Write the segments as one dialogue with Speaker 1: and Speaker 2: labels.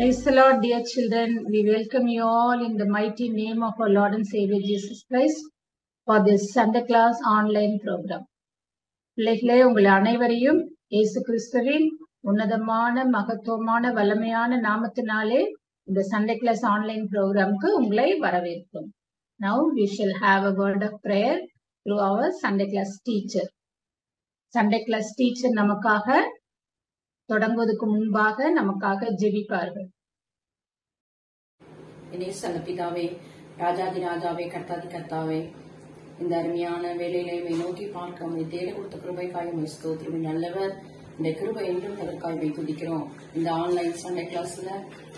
Speaker 1: Praise the Lord, dear children. We welcome you all in the mighty name of our Lord and Savior Jesus Christ for this Sunday class online program. பிள்ளைகளே, உங்கள் அனைவரையும் இயேசு கிறிஸ்துவின் உன்னதமான மகத்துவமான வல்லமையான நாமத்தினாலே இந்த சண்டே கிளாஸ் ஆன்லைன் ப்ரோக்ராமுக்கு உங்களை வரவேற்கும். Now we shall have a word of prayer through our Sunday class teacher. Sunday class teacher நமக்காக தொடங்குவதற்கு முன்பாக நமக்காக ஜெபிப்பார்கள்.
Speaker 2: பிதாவே, ராஜாதி ராஜாவே, கர்த்தாதி கர்த்தாவே, இந்த அருமையான வேலையில நோக்கி பார்க்க உங்களை தேட கொடுத்த கிருபைக்காய் ஸ்தோத்திரம். நல்லவர், இந்த கிருபை என்றும் அதற்காய் துதிக்கிறோம். இந்த ஆன்லைன் சண்டே கிளாஸ்ல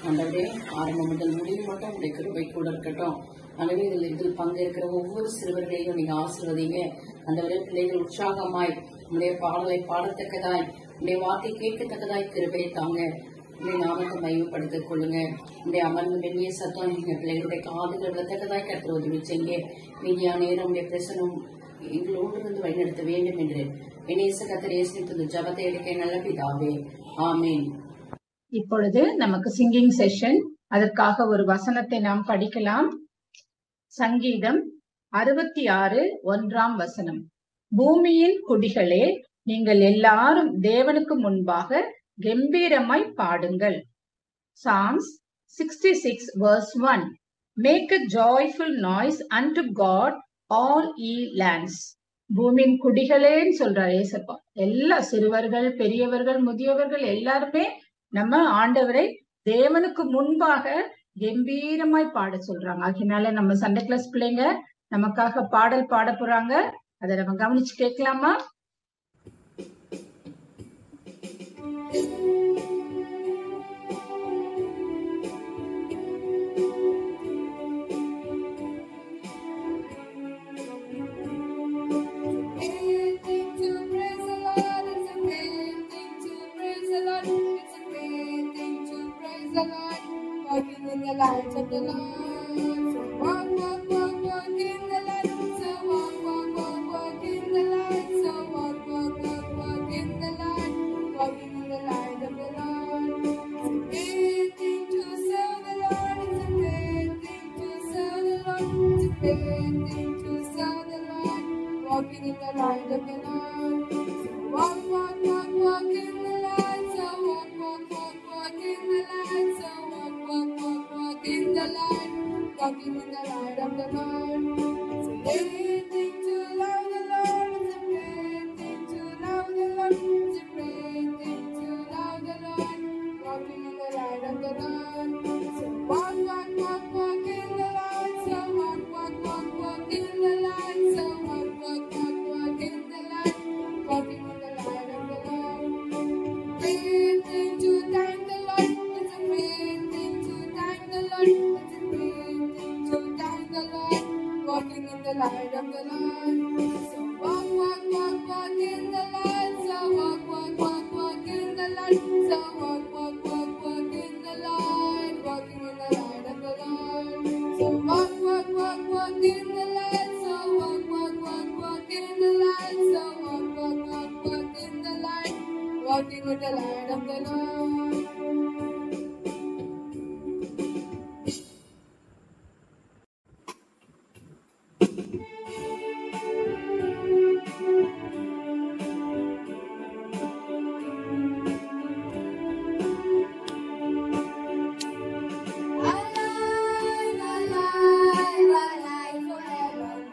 Speaker 2: ஆண்டவரே, ஆரம்பம் முதல் முடிவு மட்டும் உங்களுடைய கிருபை கூட இருக்கட்டும். ஆகவே இதில் பங்கேற்கிற ஒவ்வொரு சிறுவர்களையும் நீங்க ஆசீர்வதிங்க. ஆண்டவரே, பிள்ளைகள் உற்சாகமாய் உங்களுடைய பாடலை பாடத்தக்கதாய், உங்களுடைய வார்த்தை கேட்கத்தக்கதாய் கிருபை தாங்க. உங்களுடைய நாமத்தை மையப்படுத்திக் கொள்ளுங்க. உங்களுடைய அமர்ந்த மெல்லிய சத்தம் எங்க பிள்ளைகளுடைய காதுகள் விடத்தக்கதாய் கற்று உதவி செய்ய. மீதியான நேரம் உடைய பிரசனம் எங்களோடு இருந்து வழிநடத்த வேண்டும் என்று இனேச கர்த்தர் இயேசுவின் ஜெபத்தை எடுக்க நல்ல பிதாவே, ஆமென்.
Speaker 1: இப்பொழுது நமக்கு சிங்கிங் செஷன். அதற்காக ஒரு வசனத்தை நாம் படிக்கலாம். சங்கீதம் 66:1 பூமியின் குடிகளே, நீங்கள் எல்லாரும் தேவனுக்கு முன்பாக கம்பீரமாய் பாடுங்கள். Psalms 66:1 Make a joyful noise unto God, all ye lands. பூமியின் குடிகளேன்னு சொல்றாரு ஏசப்பா. எல்லா சிறுவர்கள், பெரியவர்கள், முதியவர்கள் எல்லாருமே நம்ம ஆண்டவரை தேவனுக்கு முன்பாக கம்பீரமாய் பாட சொல்றாங்க. அதனால நம்ம சண்டே கிளாஸ் பிள்ளைங்க நமக்காக பாடல் பாட போறாங்க. அதை நம்ம கவனிச்சு கேட்கலாமா?
Speaker 3: Walking in the light of the Lord, so walk, walk, walk, walk in the light. So walk, walk, walk, walk in the light. So walk, walk, walk, walk in the light. Walking in the light of the Lord. It's a great thing to serve the Lord. It's a great thing to serve the Lord. It's a great thing to serve the Lord. Walking in the light of the Lord. So walk, walk, walk, walk in the light. So walk, walk, walk, walk in the light. So walk, walk, walk, walk in the light. Walking in the light of the Lord. It's a great thing to love the Lord. It's a great thing to love the Lord. It's a great thing to love the Lord. Walking in the light of the Lord. So walk, walk, walk, walk in the light. So walk, walk, walk, walk in the light. So walk, walk, walk, walk in the light. Walking in the light of the Lord. Great thing to thank the Lord. It's a great thing to thank the Lord. It's a great thing to thank the Lord. Walking in the light of the Lord. So walk, walk, walk, walk in the light. So walk, walk, walk, walk in the light. So walk, walk, walk, walk in the light. Walking in the light of the Lord. So walk, walk, walk, walk in the light. So walk, walk, walk, walk in the light. So walk, walk, walk, walk in the light. Walking in the light of the Lord. Alive, alive, alive forevermore.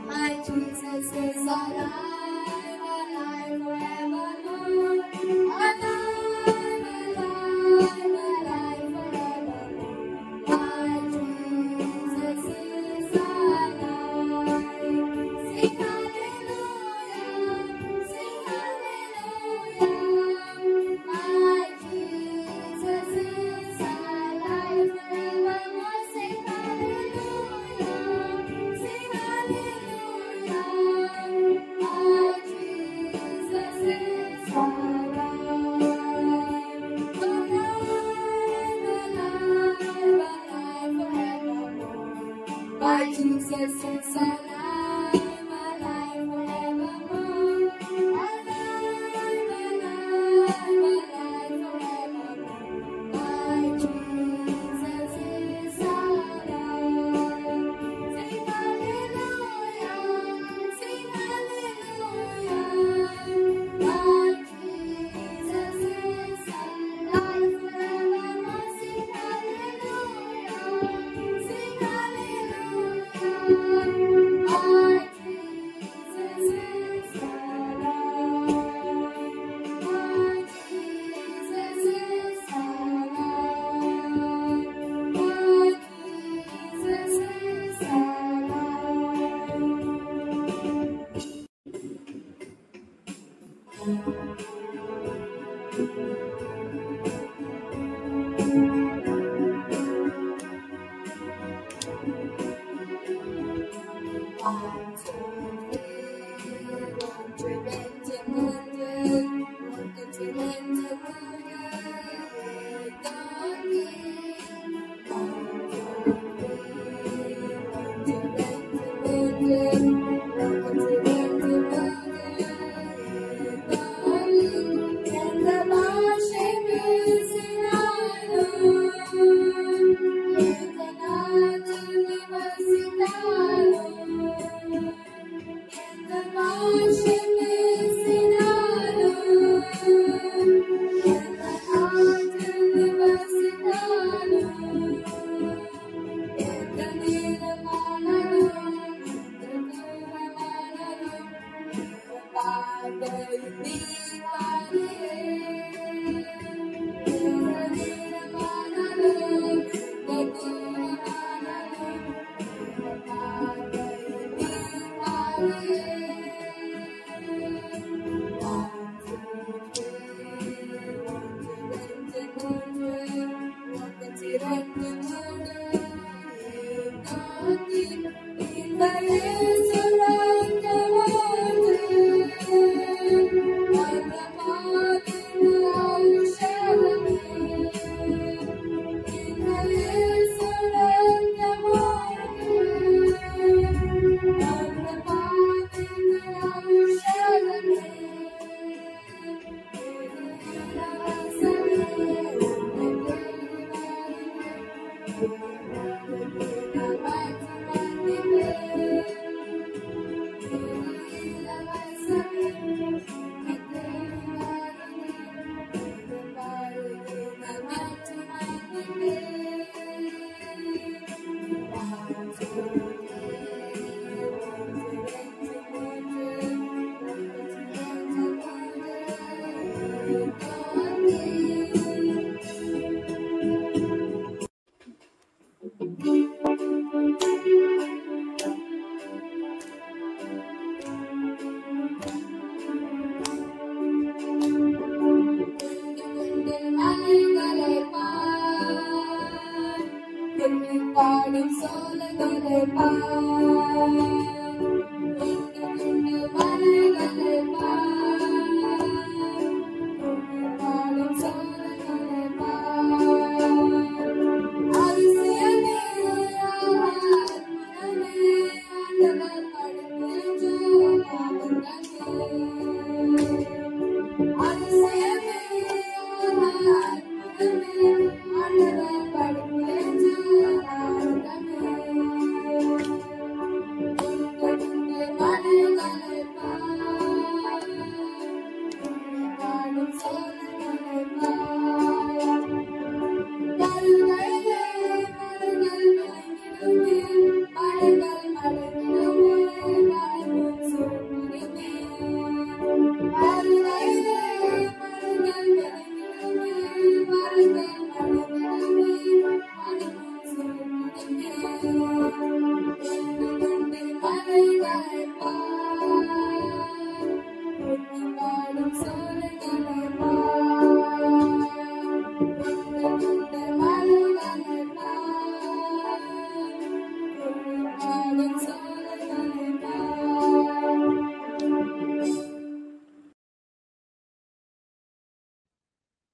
Speaker 3: My Jesus is alive, alive forevermore. Alive, alive, alive forevermore. My Jesus is alive. Sing hallelujah, sing hallelujah. My Jesus is alive forevermore. Sing hallelujah, sing hallelujah.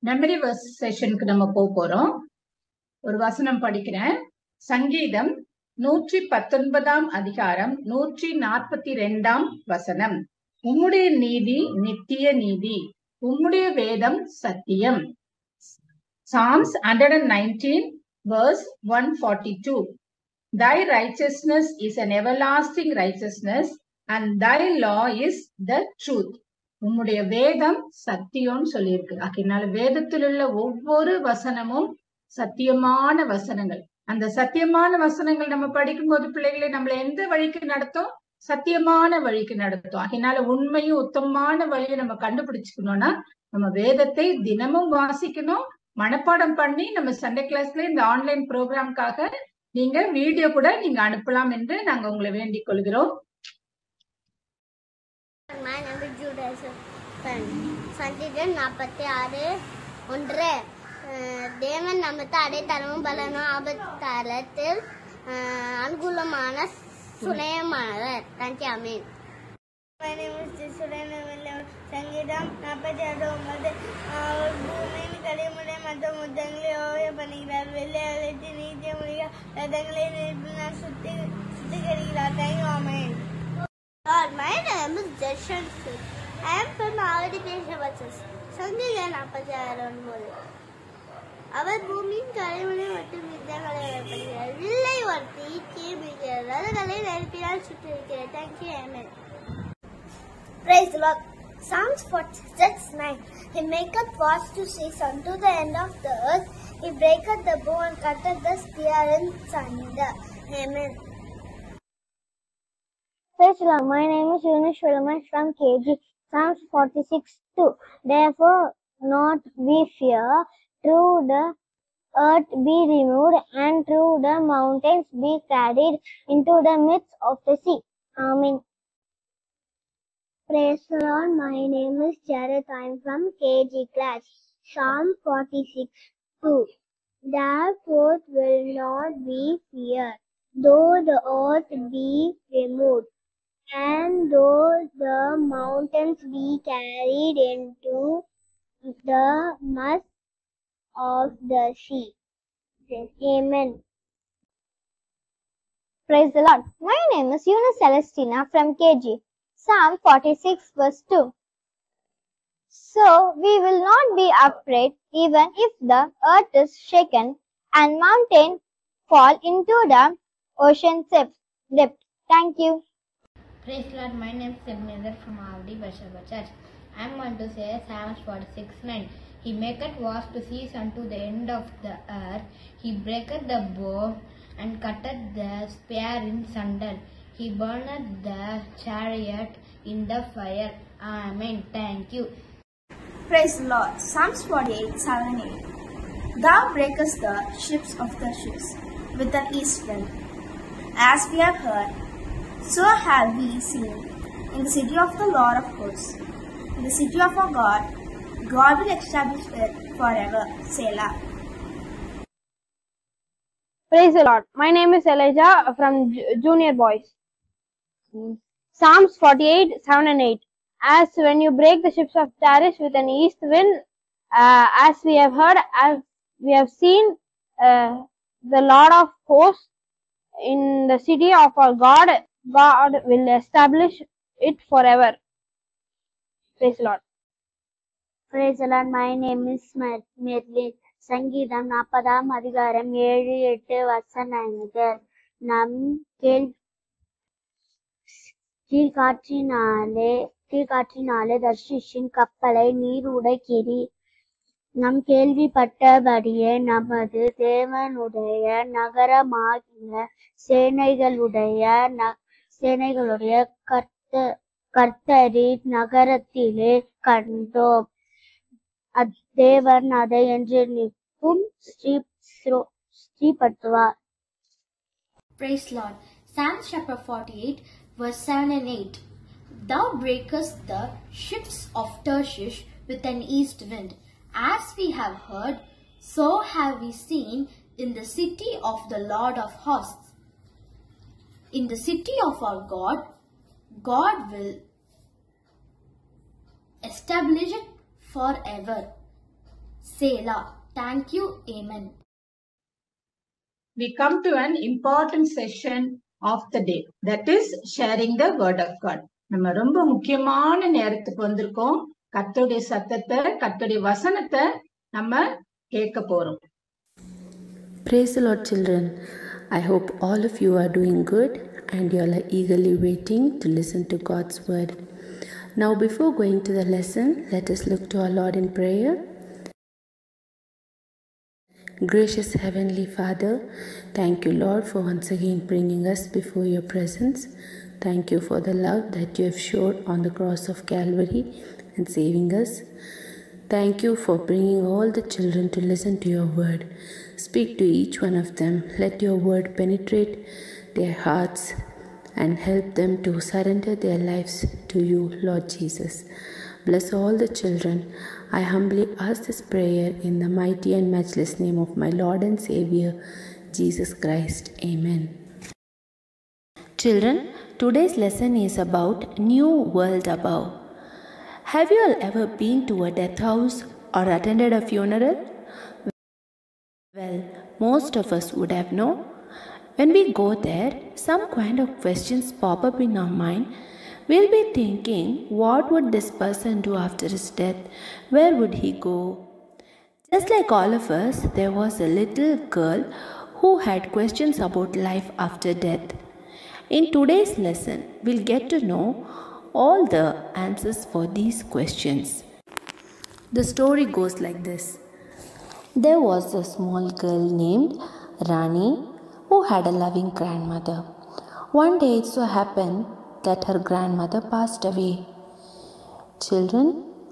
Speaker 1: Memory verse செஷனுக்கு நம்ம போறோம். ஒரு வசனம் படிக்கிறேன். சங்கீதம் 119 அதிகாரம் 142 வசனம். உம்முடைய நீதி நித்திய நீதி, உம்முடைய வேதம் சத்தியம். Psalms 119 verse 142. Thy righteousness is an everlasting righteousness and thy law is the truth. உம்முடைய வேதம் சத்தியம்னு சொல்லியிருக்கு. அதனால வேதத்தில் உள்ள ஒவ்வொரு வசனமும் சத்தியமான வசனங்கள். அந்த சத்தியமான வசனங்கள் நம்ம படிக்கும் போது பிள்ளைகளை நம்மள எந்த வழிக்கு நடத்தும்? சத்தியமான வழிக்கு நடத்தும். அதனால உண்மையும் உத்தமமான வழியை நம்ம கண்டுபிடிச்சுக்கணும்னா நம்ம வேதத்தை தினமும் வாசிக்கணும், மனப்பாடம் பண்ணி நம்ம சண்டே கிளாஸ்ல இந்த ஆன்லைன் ப்ரோக்ராம்காக நீங்க வீடியோ கூட நீங்க அனுப்பலாம் என்று நாங்க உங்களை வேண்டிக் கொள்கிறோம்.
Speaker 4: My name is Judas. சங்கீதம் 46:1. தேவன் நமக்கு அடைத்தளமும் பலனும் ஆபத்தாலத்தில் அனுகூலமான சுனயமானவர். Thank you. Amen.
Speaker 5: My name is Jisuran. சங்கீதம் 46:9. அவர் பூமியின் கடைமுறை மற்றும் முத்தங்களை ஓய பண்ணுகிறார். வெள்ளை அழைத்து நீதிய முடிய ரதங்களை நிரப்பினார். சுத்திகரிக்கிறார். Thank you. Amen.
Speaker 4: My name is Jason. I am from Avadi Peshavachas. சங்கீதம் 46:9. அவர் பூமியின் கடைமுறை மற்றும் யுத்தங்களை ஏற்படுகிறார். வில்லை ஒருத்தி கீழ்பிடிக்கிறார். ரதங்களை நெருப்பினால் சுற்றிருக்கிறார். Thank you. Amen.
Speaker 5: Praise the Lord. Psalms 46:9. He maketh wars to cease unto the end of the earth. He breaketh the bow and cutteth the spear in sunder. Amen.
Speaker 6: Praise the Lord. My name is Yunus Solomon from KG. Psalms 46:2. Therefore not we fear, through the earth be removed, and through the mountains be carried into the midst of the sea. Amen. Praise the Lord. My name is Jared. I am from KG class. Psalm 46:2. Therefore will not we fear, though the earth be removed, and though the mountains be carried into the midst of the sea. Amen. Praise the Lord. My name is Eunice Celestina from KG. Psalm 46:2. So we will not be afraid even if the earth is shaken and mountains fall into the ocean's depth. Thank you.
Speaker 7: Praise the Lord. My name is Ebenezer from Avdi Bashaba Church. I am going to say Psalms 46:9. He maketh wars to cease unto the end of the earth. He breaketh the bow and cutteth the spear in sunder. He burneth the chariot in the fire. Amen. Thank you.
Speaker 5: Praise the Lord. Psalms 48:7-8. Thou breakest the ships of the ships with the east wind. As we have heard, so have we seen in the city of the Lord of hosts, in the city of our God. God will establish it forever. Selah.
Speaker 6: Praise the Lord. My name is Elijah from Junior Boys. Psalms 48:7-8. As when you break the ships of Tarshish with an east wind, as we have heard, as we have seen, the Lord of hosts in the city of our God, God will establish it forever. Praise the Lord. Praise the Lord. My name is Merlin. சங்கீதம் 40:7-8 நம் கீழ்காற்றினாலே தர்ஷிஷின் கப்பலை நீர் உடைக்கிறீ. நம் கேள்விப்பட்டபடியே நமது தேவனுடைய நகரமாகிய சேனைகளுடைய கர்த்தரின் நகரத்திலே கண்டோம். தேவன் அதை என்றென்றைக்கும் ஸ்ரீபடுத்துவார்.
Speaker 8: Praise Lord. Psalms chapter 48:7-8. Thou breakest the ships of Tarshish with an east wind. As we have heard, so have we seen in the city of the Lord of hosts. In the city of our God, God will establish it forever. Selah. Thank you. Amen.
Speaker 1: We come to an important session of the day, that is sharing the word of God. நம்ம ரொம்ப முக்கியமான நேரத்துக்கு வந்திருக்கோம். கர்த்தருடைய சத்தத்தை, கர்த்தருடைய வசனத்தை நம்ம கேட்க போறோம்.
Speaker 9: Praise the Lord, children. I hope all of you are doing good and you are eagerly waiting to listen to God's word. Now, before going to the lesson, let us look to our Lord in prayer. Gracious Heavenly Father, thank you, Lord, for once again bringing us before your presence. Thank you for the love that you have showed on the cross of Calvary and saving us. Thank you for bringing all the children to listen to your word. Speak to each one of them. Let your word penetrate their hearts and help them to surrender their lives to you, Lord Jesus. Bless all the children. I humbly ask this prayer in the mighty and matchless name of my Lord and Savior, Jesus Christ. Amen. Children, today's lesson is about New World Above. Have you all ever been to a death house or attended a funeral? Well, most of us would have known. When we go there, some kind of questions pop up in our mind. We'll be thinking, what would this person do after his death? Where would he go? Just like all of us, there was a little girl who had questions about life after death. In today's lesson, we'll get to know all the answers for these questions. The story goes like this. There was a small girl named Rani who had a loving grandmother. One day it so happened that her grandmother passed away. Children,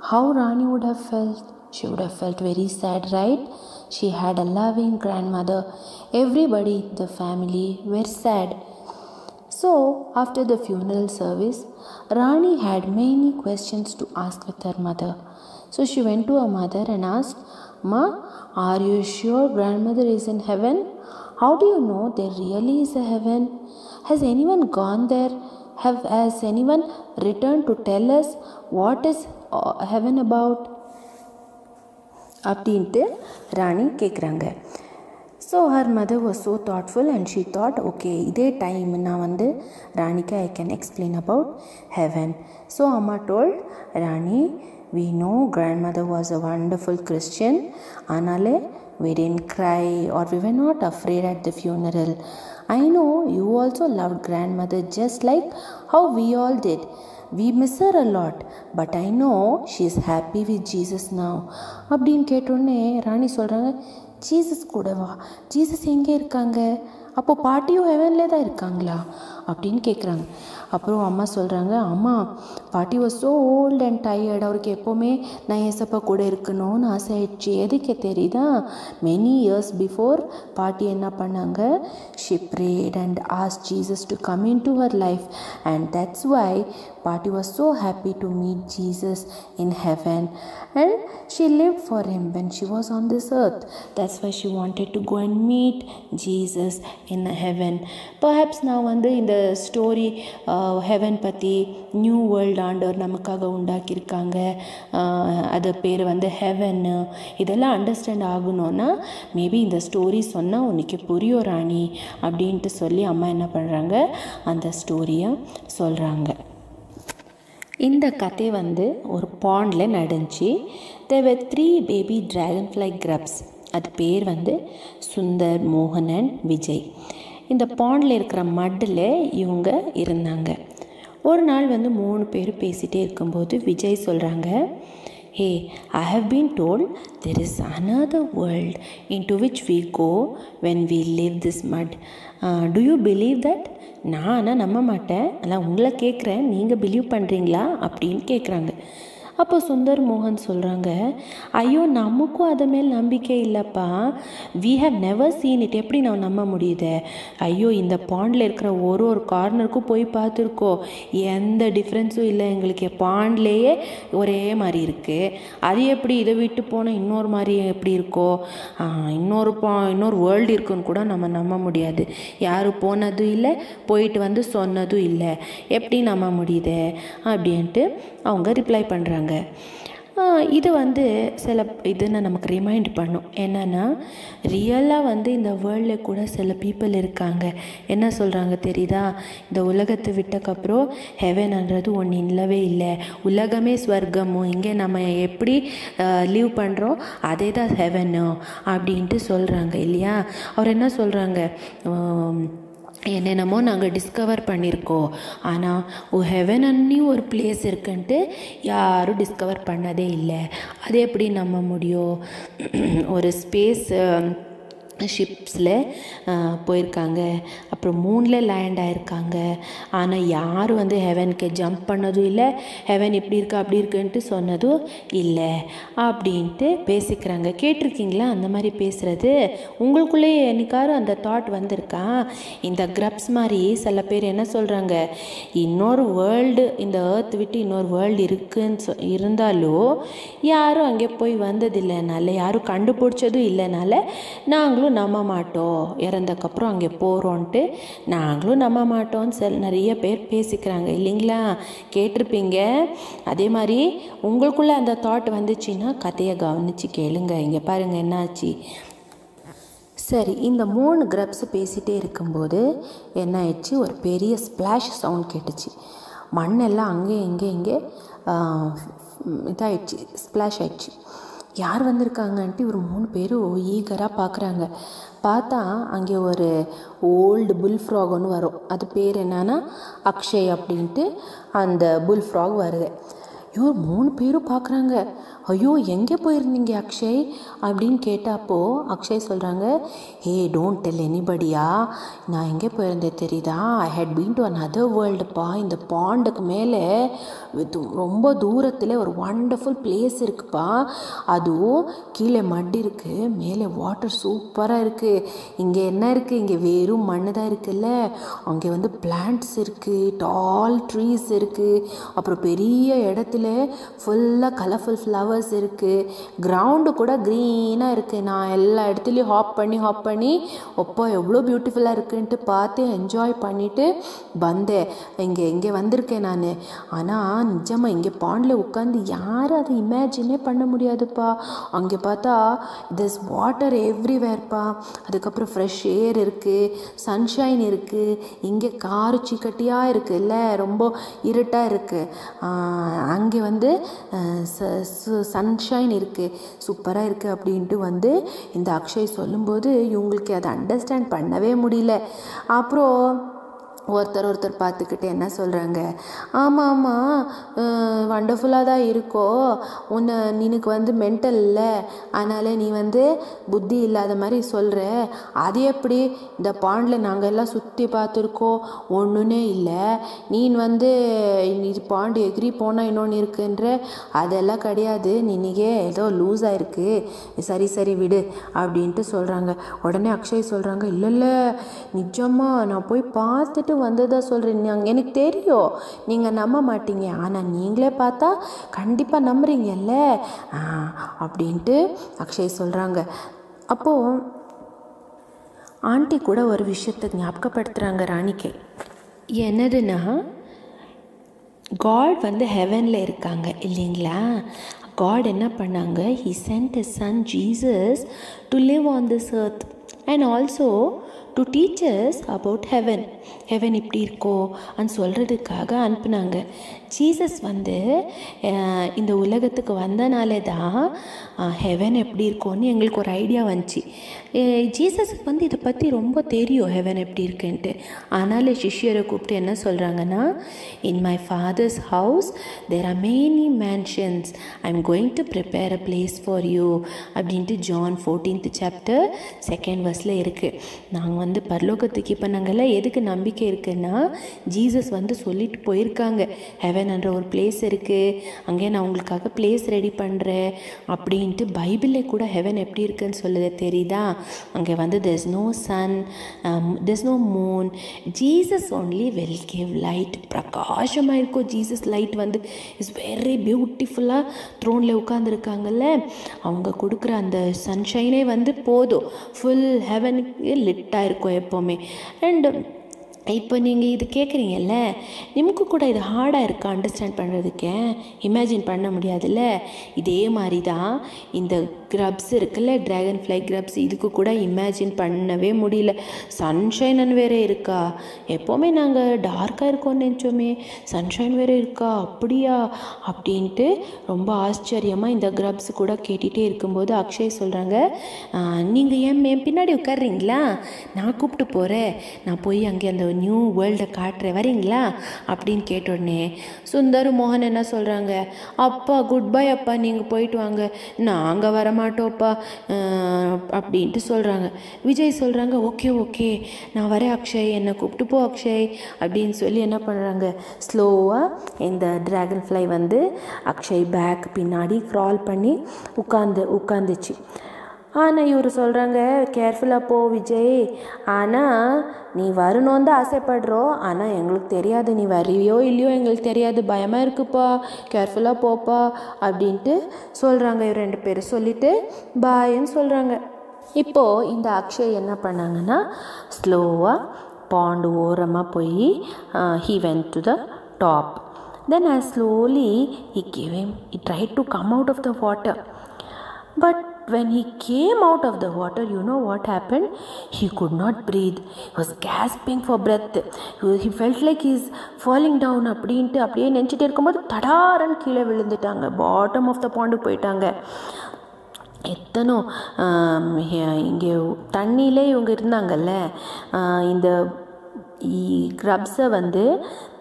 Speaker 9: how Rani would have felt? She would have felt very sad, right? She had a loving grandmother. Everybody in the family were sad. So, after the funeral service, Rani had many questions to ask with her mother. So she went to her mother and asked, Ma, are you sure grandmother is in heaven? How do you know there really is a heaven? Has anyone gone there? Has anyone returned to tell us what is heaven about? அப்படின்ட்டு ராணி கேட்குறாங்க. So her mother was so thoughtful and she thought, okay இதே time நான் ராணிக்கு I can explain about heaven. So அம்மா told Rani, we know grandmother was a wonderful Christian. Anale, we didn't cry or we were not afraid at the funeral. I know you also loved grandmother just like how we all did. We miss her a lot, but I know she is happy with Jesus now. அப்படின்னு கேட்டோடனே ராணி சொல்கிறாங்க, Jesus கூடவா? Jesus எங்கே இருக்காங்க? அப்போது பாட்டியும் ஹெவன்லே தான் இருக்காங்களா அப்படின்னு கேட்குறாங்க. அப்புறம் அம்மா சொல்கிறாங்க, அம்மா பாட்டி was so old and tired. அவருக்கு எப்போவுமே நான் ஏசப்பா கூட இருக்கணும்னு ஆசை ஆயிடுச்சு. எதுக்கு தெரியுதா? மெனி இயர்ஸ் பிஃபோர் பாட்டி என்ன பண்ணாங்க? She prayed and ask Jesus to come in to her life and that's why பாட்டி was so happy to meet Jesus in heaven and she lived for him when she was on this earth. That's why she wanted to go and meet Jesus in heaven. Perhaps now இந்த story heaven பற்றி new world ஆண்டவர் நமக்காக உண்டாக்கியிருக்காங்க. அது பேர் ஹெவன்னு. இதெல்லாம் understand ஆகணும்னா maybe இந்த story சொன்னால் உனக்கு புரியும் ராணி அப்படின்ட்டு சொல்லி அம்மா என்ன பண்ணுறாங்க, அந்த ஸ்டோரியை சொல்கிறாங்க. இந்த கதை ஒரு பாண்டில் நடந்துச்சு. there were 3 baby dragonfly grubs. அது பேர் சுந்தர், மோகன் அண்ட் விஜய். இந்த பாண்டில் இருக்கிற மட்டில் இவங்க இருந்தாங்க. ஒரு நாள் 3 பேர் பேசிகிட்டே இருக்கும்போது விஜய் சொல்கிறாங்க, hey, I have been told there is another world into which we go when we leave this mud. Do you believe that? நான் ஆனால் நம்ப மாட்டேன், ஆனால் உங்களை கேட்குறேன், நீங்கள் பிலீவ் பண்ணுறீங்களா அப்படின்னு கேட்குறாங்க. அப்போ சுந்தர் மோகன் சொல்கிறாங்க, ஐயோ நமக்கும் அது மேல் நம்பிக்கை இல்லைப்பா, we have never seen it, எப்படி நான் நம்ப முடியுது? ஐயோ இந்த பாண்டில் இருக்கிற ஒரு கார்னருக்கும் போய் பார்த்துருக்கோம், எந்த டிஃப்ரென்ஸும் இல்லை எங்களுக்கு, பாண்ட்லேயே ஒரே மாதிரி இருக்குது. அது எப்படி இதை விட்டு போனால் இன்னொரு மாதிரி எப்படி இருக்கோ, இன்னொரு வேர்ல்டு இருக்குன்னு கூட நம்ம நம்ப முடியாது. யாரும் போனதும் இல்லை, போயிட்டு சொன்னதும் இல்லை, எப்படி நம்ப முடியுது அப்படின்ட்டு அவங்க ரிப்ளை பண்ணுறாங்க. இது சில இதுன்னு நமக்கு ரிமைண்ட் பண்ணும். என்னென்னா ரியலாக இந்த வேர்ல்டில் கூட சில பீப்புள் இருக்காங்க. என்ன சொல்கிறாங்க தெரியுதா? இந்த உலகத்தை விட்டக்கப்புறம் ஹெவன்ன்றது ஒன்று இல்லவே இல்லை, உலகமே ஸ்வர்க்கமும், இங்கே நம்ம எப்படி லீவ் பண்ணுறோம் அதே தான் ஹெவனு அப்படின்ட்டு சொல்கிறாங்க இல்லையா? அவர் என்ன சொல்கிறாங்க, என்னென்னமோ நாங்கள் டிஸ்கவர் பண்ணியிருக்கோம், ஆனால் ஹெவன் அன்னி ஒரு பிளேஸ் இருக்குன்ட்டு யாரும் டிஸ்கவர் பண்ணதே இல்லை. அது எப்படி நம்ப முடியும்? ஒரு ஸ்பேஸ் ஷிப்ஸில் போயிருக்காங்க, அப்புறம் மூனில் லேண்ட் ஆகிருக்காங்க. ஆனால் யாரும் வந்து ஹெவனுக்கு ஜம்ப் பண்ணதும் இல்லை, ஹெவன் இப்படி இருக்கா அப்படி இருக்குன்ட்டு சொன்னதும் இல்லை அப்படின்ட்டு பேசிக்கிறாங்க. கேட்டிருக்கீங்களா அந்த மாதிரி பேசுகிறது? உங்களுக்குள்ளேயே என்னைக்காரும் அந்த தாட் வந்திருக்கா? இந்த கிரப்ஸ் மாதிரி சில பேர் என்ன சொல்கிறாங்க, இன்னொரு வேர்ல்டு, இந்த ஏர்த் விட்டு இன்னொரு வேர்ல்டு இருக்குன்னு இருந்தாலும் யாரும் அங்கே போய் வந்ததில்லைனால, யாரும் கண்டுபிடிச்சதும் இல்லைனால நாங்களும் நம்ப மாட்டோம், இறந்தக்கப்புறம் அங்கே போகிறோன்ட்டு நாங்களும் நம்ப மாட்டோம்னு நிறைய பேர் பேசிக்கிறாங்க இல்லைங்களா? கேட்டிருப்பீங்க. அதே மாதிரி உங்களுக்குள்ளே அந்த தாட் வந்துச்சுன்னா கதையை கவனித்து கேளுங்க. இங்கே பாருங்கள் என்னாச்சு. சரி, இந்த 3 கிரப்ஸ் பேசிகிட்டே இருக்கும்போது என்ன ஆயிடுச்சு, ஒரு பெரிய ஸ்ப்ளாஷ் சவுண்ட் கேட்டுச்சு. மண்ணெல்லாம் அங்கே இங்கே இதாகிடுச்சு, ஸ்ப்ளாஷ் ஆயிடுச்சு. யார் வந்திருக்காங்கன்ட்டு ஒரு 3 பேரும் ஈகராக பார்க்குறாங்க. பார்த்தா அங்கே ஒரு ஓல்டு புல் ஃப்ராக் ஒன்று வரும். அது பேர் என்னன்னா அக்ஷய் அப்படின்ட்டு அந்த புல் ஃப்ராக் வருது. இவர் 3 பேரும் பார்க்குறாங்க. ஐயோ எங்கே போயிருந்தீங்க அக்ஷய் அப்படின்னு கேட்டப்போ அக்ஷய் சொல்கிறாங்க, ஹே டோன்ட் டெல் எனிபடியா, நான் எங்கே போயிருந்தேன் தெரியுதா, ஐ ஹேட் பீன் டு another வேர்ல்டுப்பா. இந்த பாண்டுக்கு மேலே ரொம்ப தூரத்தில் ஒரு வண்டர்ஃபுல் பிளேஸ் இருக்குப்பா. அதுவும் கீழே மட் இருக்குது, மேலே வாட்டர் சூப்பராக இருக்குது. இங்கே என்ன இருக்குது, இங்கே வெறும் மண்ணு தான் இருக்குல்ல, அங்கே வந்து பிளான்ட்ஸ் இருக்குது, டால் ட்ரீஸ் இருக்குது, அப்புறம் பெரிய இடத்துல ஃபுல்லாக கலர்ஃபுல் ஃப்ளவர்ஸ் இருக்குது, கிரவுண்டு கூட க்ரீனாக இருக்குது. நான் எல்லா இடத்துலையும் ஹாப் பண்ணி அப்போ எவ்வளோ பியூட்டிஃபுல்லாக இருக்குன்ட்டு பார்த்து என்ஜாய் பண்ணிவிட்டு வந்தேன். இங்கே வந்திருக்கேன் நான். ஆனால் நிஜமாக இங்கே பாண்டில் உட்காந்து யாரும் அதை இமேஜினே பண்ண முடியாதுப்பா. அங்கே பார்த்தா திஸ் வாட்டர் எவ்ரிவேர்ப்பா. அதுக்கப்புறம் ஃப்ரெஷ் ஏர் இருக்குது, சன்ஷைன் இருக்குது. இங்கே காரு சிக்கட்டியாக இருக்குல்ல, ரொம்ப இருட்டாக இருக்குது. அங்கே வந்து சன்ஷைன் இருக்குது, சூப்பராக இருக்குது அப்படின்ட்டு வந்து இந்த அக்ஷய் சொல்லும்போது இவங்களுக்கு அதை அண்டர்ஸ்டாண்ட் பண்ணவே முடியல. அப்புறம் ஒருத்தர் பார்த்துக்கிட்டு என்ன சொல்கிறாங்க, ஆமாம் வண்டர்ஃபுல்லாக தான் இருக்கோ, நீனுக்கு வந்து மென்டல் இல்லை, அதனால் நீ வந்து புத்தி இல்லாத மாதிரி சொல்கிற. அது எப்படி, இந்த பாண்டில் நாங்கள் எல்லாம் சுற்றி பார்த்துருக்கோம், ஒன்றுனே இல்லை. நீ வந்து இது பாண்டு எகிரி போனால் இன்னொன்று இருக்குன்ற, அதெல்லாம் கிடையாது, நீனிக்கே ஏதோ லூஸாக இருக்குது, சரி விடு அப்படின்ட்டு சொல்கிறாங்க. உடனே அக்ஷய் சொல்கிறாங்க, இல்லை நிஜமாக நான் போய் பார்த்துட்டு வந்ததா சொல்கிறேன், எனக்கு தெரியும் நீங்கள் நம்ப மாட்டீங்க, ஆனால் நீங்களே பார்த்தா கண்டிப்பாக நம்புறீங்கல்ல அப்படின்ட்டு அக்ஷய் சொல்கிறாங்க. அப்போது ஆண்டி கூட ஒரு விஷயத்தை ஞாபகப்படுத்துகிறாங்க ராணிக்கு. என்னதுன்னா, காட் வந்து ஹெவனில் இருக்காங்க இல்லைங்களா? காட் என்ன பண்ணாங்க, he sent his son Jesus to live on this earth and also to teach us about heaven. Heaven இப்படி இருக்கோ அன்னு சொல்கிறதுக்காக அனுப்புனாங்க. ஜீசஸ் வந்து இந்த உலகத்துக்கு வந்தனாலே தான் ஹெவன் எப்படி இருக்கோன்னு எங்களுக்கு ஒரு ஐடியா வந்துச்சு. ஜீசஸுக்கு வந்து இதை பற்றி ரொம்ப தெரியும் ஹெவன் எப்படி இருக்குன்ட்டு. அதனால் சிஷ்யரை கூப்பிட்டு என்ன சொல்கிறாங்கன்னா, in my father's house there are many mansions, I am going to prepare a place for you அப்படின்ட்டு John 14th chapter 2nd verse இருக்குது. நாங்கள் வந்து பரலோகத்துக்கு இப்போ நாங்கள்லாம் எதுக்கு நம்பிக்கை இருக்குன்னா, ஜீசஸ் வந்து சொல்லிட்டு போயிருக்காங்க, ஹெவன் என்ற ஒரு பிளேஸ் இருக்குது, அங்கே நான் உங்களுக்காக பிளேஸ் ரெடி பண்ணுறேன் அப்படின்ட்டு. பைபிளில் கூட ஹெவன் எப்படி இருக்குன்னு சொல்லுது தெரியுதா? அங்கே வந்து there's no sun, there's no moon, Jesus only will give light. பிரகாசமாக இருக்கும் ஜீசஸ் லைட் வந்து இஸ் வெரி பியூட்டிஃபுல்லாக த்ரோனில் உட்காந்துருக்காங்கல்ல, அவங்க கொடுக்குற அந்த சன்ஷைனே வந்து போதும், ஃபுல் ஹெவனுக்கு லிட்டாக இருக்கும் எப்போவுமே. அண்ட் இப்போ நீங்கள் இது கேட்குறீங்கல்ல, நமக்கு கூட இது ஹார்டாக இருக்கா அண்டர்ஸ்டாண்ட் பண்ணுறதுக்கு, இமேஜின் பண்ண முடியாதுல்ல? இதே மாதிரி தான் இந்த கிரப்ஸ் இருக்குல்ல, ட்ராகன் ஃப்ளை கிரப்ஸ், இதுக்கு கூட இமேஜின் பண்ணவே முடியல. சன்ஷைன் வேறு இருக்கா, எப்போவுமே நாங்கள் டார்க்காக இருக்கோம்னு நினச்சோமே, சன்ஷைன் வேறு இருக்கா, அப்படியா அப்படின்ட்டு ரொம்ப ஆச்சரியமாக இந்த கிரப்ஸ் கூட கேட்டுகிட்டே இருக்கும்போது அக்ஷய் சொல்கிறாங்க, நீங்கள் என் பின்னாடி உட்கார்றீங்களா, நான் கூப்பிட்டு போகிறேன், நான் போய் அங்கே அந்த நியூ வேர்ல்டை காட்டுறேன், வரீங்களா அப்படின்னு கேட்ட உடனே சுந்தர் மோகன் என்ன சொல்கிறாங்க, அப்பா குட் பை அப்பா, நீங்கள் போயிட்டு வாங்க, நாங்கள் வர வரமாட்டோப்பா அப்படின்ட்டு சொல்கிறாங்க. விஜய் சொல்கிறாங்க, ஓகே ஓகே நான் வரேன் அக்ஷய், என்னை கூப்பிட்டு போ அக்ஷய் அப்படின்னு சொல்லி என்ன பண்ணுறாங்க, ஸ்லோவாக இந்த ட்ராகன் ஃப்ளை வந்து அக்ஷய் பேக் பின்னாடி க்ரால் பண்ணி உட்காந்துச்சு. ஆனால் இவர் சொல்கிறாங்க, கேர்ஃபுல்லாக போ விஜய், ஆனால் நீ வரணும்னு தான் ஆசைப்படுறோம், ஆனால் எங்களுக்கு தெரியாது நீ வரியோ இல்லையோ எங்களுக்கு தெரியாது, பயமாக இருக்குப்பா, கேர்ஃபுல்லாக போப்பா அப்படின்ட்டு சொல்கிறாங்க. இவர் 2 பேரும் சொல்லிவிட்டு பாய்ன்னு சொல்கிறாங்க. இப்போது இந்த அக்ஷய் என்ன பண்ணாங்கன்னா ஸ்லோவாக பாண்டு ஓரமாக போய் he went to the top. Then as slowly he tried to come out of the water. But when he came out of the water, you know what happened? He could not breathe. He was gasping for breath. He felt like he's falling down. அப்படியே நினச்சிட்டே இருக்கும்போது தடாரன்னு கீழே விழுந்துட்டாங்க. Bottom of the bond போயிட்டாங்க. எத்தனோ இங்கே தண்ணியிலே இவங்க இருந்தாங்கல்ல, இந்த க்ரப்ஸை வந்து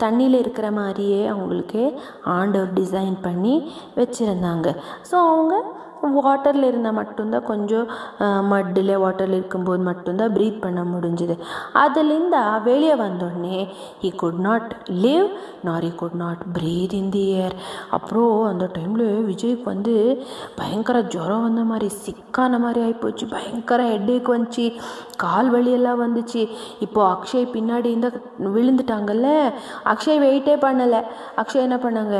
Speaker 9: தண்ணியில் இருக்கிற மாதிரியே அவங்களுக்கு ஆண்டவர் டிசைன் பண்ணி வச்சுருந்தாங்க. ஸோ அவங்க வாட்டரில் இருந்தால் மட்டும்தான், கொஞ்சம் மட்டில் வாட்டரில் இருக்கும்போது மட்டும்தான் ப்ரீத் பண்ண முடிஞ்சுது. அதுலேருந்து வெளியே வந்தோடனே he could not live nor he could not breathe in the air. அப்புறம் அந்த டைமில் விஜய்க்கு வந்து பயங்கர ஜுரம் வந்த மாதிரி, சிக்கான மாதிரி ஆகிப்போச்சு, பயங்கர ஹெட்டேக் வந்துச்சு, கால் வலியெல்லாம் வந்துச்சு. இப்போது அக்ஷய் பின்னாடி இருந்தால் விழுந்துட்டாங்கல்ல, அக்ஷய் வெயிட்டே பண்ணலை. அக்ஷய் என்ன பண்ணாங்க,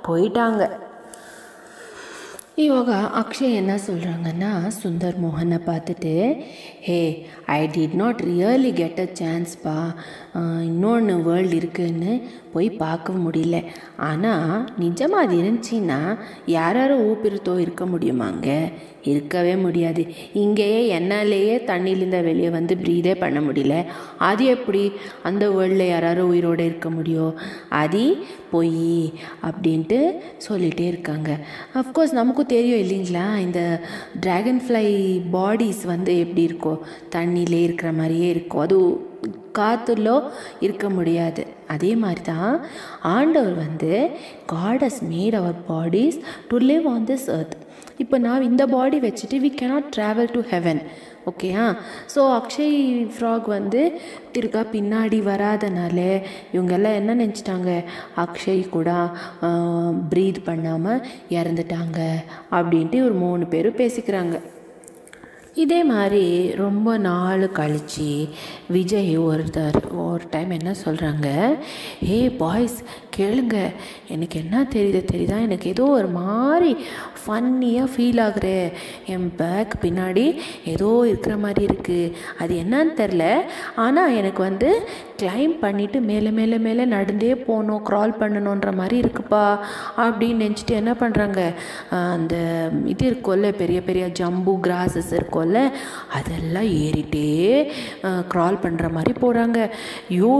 Speaker 9: போயிட்டாங்க. இவங்க அக்ஷய் என்ன சொல்கிறாங்கன்னா சுந்தர் மோகனை பார்த்துட்டு, hey I did not really get a சான்ஸ்பா, இன்னொன்று வேர்ல்டு இருக்குதுன்னு போய் பார்க்க முடியல, ஆனால் நிஜமாக அது இருந்துச்சின்னா யாரும் ஊப்பிருத்தோ இருக்க முடியுமாங்க, இருக்கவே முடியாது. இங்கேயே என்னாலேயே தண்ணியிலேருந்து வெளியே வந்து ப்ரீதே பண்ண முடியல, அது எப்படி அந்த வேர்ல்டில் யாரும் உயிரோடு இருக்க முடியும், அது பொய் அப்படின்ட்டு சொல்லிகிட்டே இருக்காங்க. அஃப்கோர்ஸ் நமக்கும் தெரியும் இல்லைங்களா, இந்த ட்ராகன் ஃப்ளை பாடிஸ் வந்து எப்படி இருக்கும், தண்ணியிலே இருக்கிற மாதிரியே இருக்கும், அது காற்றுலோ இருக்க முடியாது. அதே மாதிரி தான் ஆண்டவர் வந்து God has made our bodies to live on this earth. இப்போ நான் இந்த பாடி வச்சுட்டு we cannot travel to heaven. ஓகேயா? ஸோ அக்ஷய் ஃப்ராக் வந்து திருக்கா பின்னாடி வராதனால இவங்கெல்லாம் என்ன நினச்சிட்டாங்க, அக்ஷய் கூட ப்ரீத் பண்ணாமல் இறந்துட்டாங்க அப்படின்ட்டு ஒரு 3 பேரும் பேசிக்கிறாங்க. இதே மாதிரி ரொம்ப நாள் கழித்து விஜய் ஒரு டைம் என்ன சொல்கிறாங்க, ஹே பாய்ஸ் கேளுங்க, எனக்கு என்ன தெரியுதா, எனக்கு ஏதோ ஒரு மாதிரி ஃபன்னியாக ஃபீல் ஆகுற, என் பேக் பின்னாடி ஏதோ இருக்கிற மாதிரி இருக்குது, அது என்னன்னு தெரில, ஆனால் எனக்கு வந்து கிளைம் பண்ணிவிட்டு மேலே மேலே மேலே நடந்தே போகணும், க்ரால் பண்ணணுன்ற மாதிரி இருக்குப்பா அப்படின்னு நினச்சிட்டு என்ன பண்ணுறாங்க, அந்த இது இருக்கும்ல பெரிய பெரிய ஜம்பு கிராஸஸ் இருக்கும்ல, அதெல்லாம் ஏறிட்டே க்ரால் பண்ணுற மாதிரி போகிறாங்க. ஐயோ,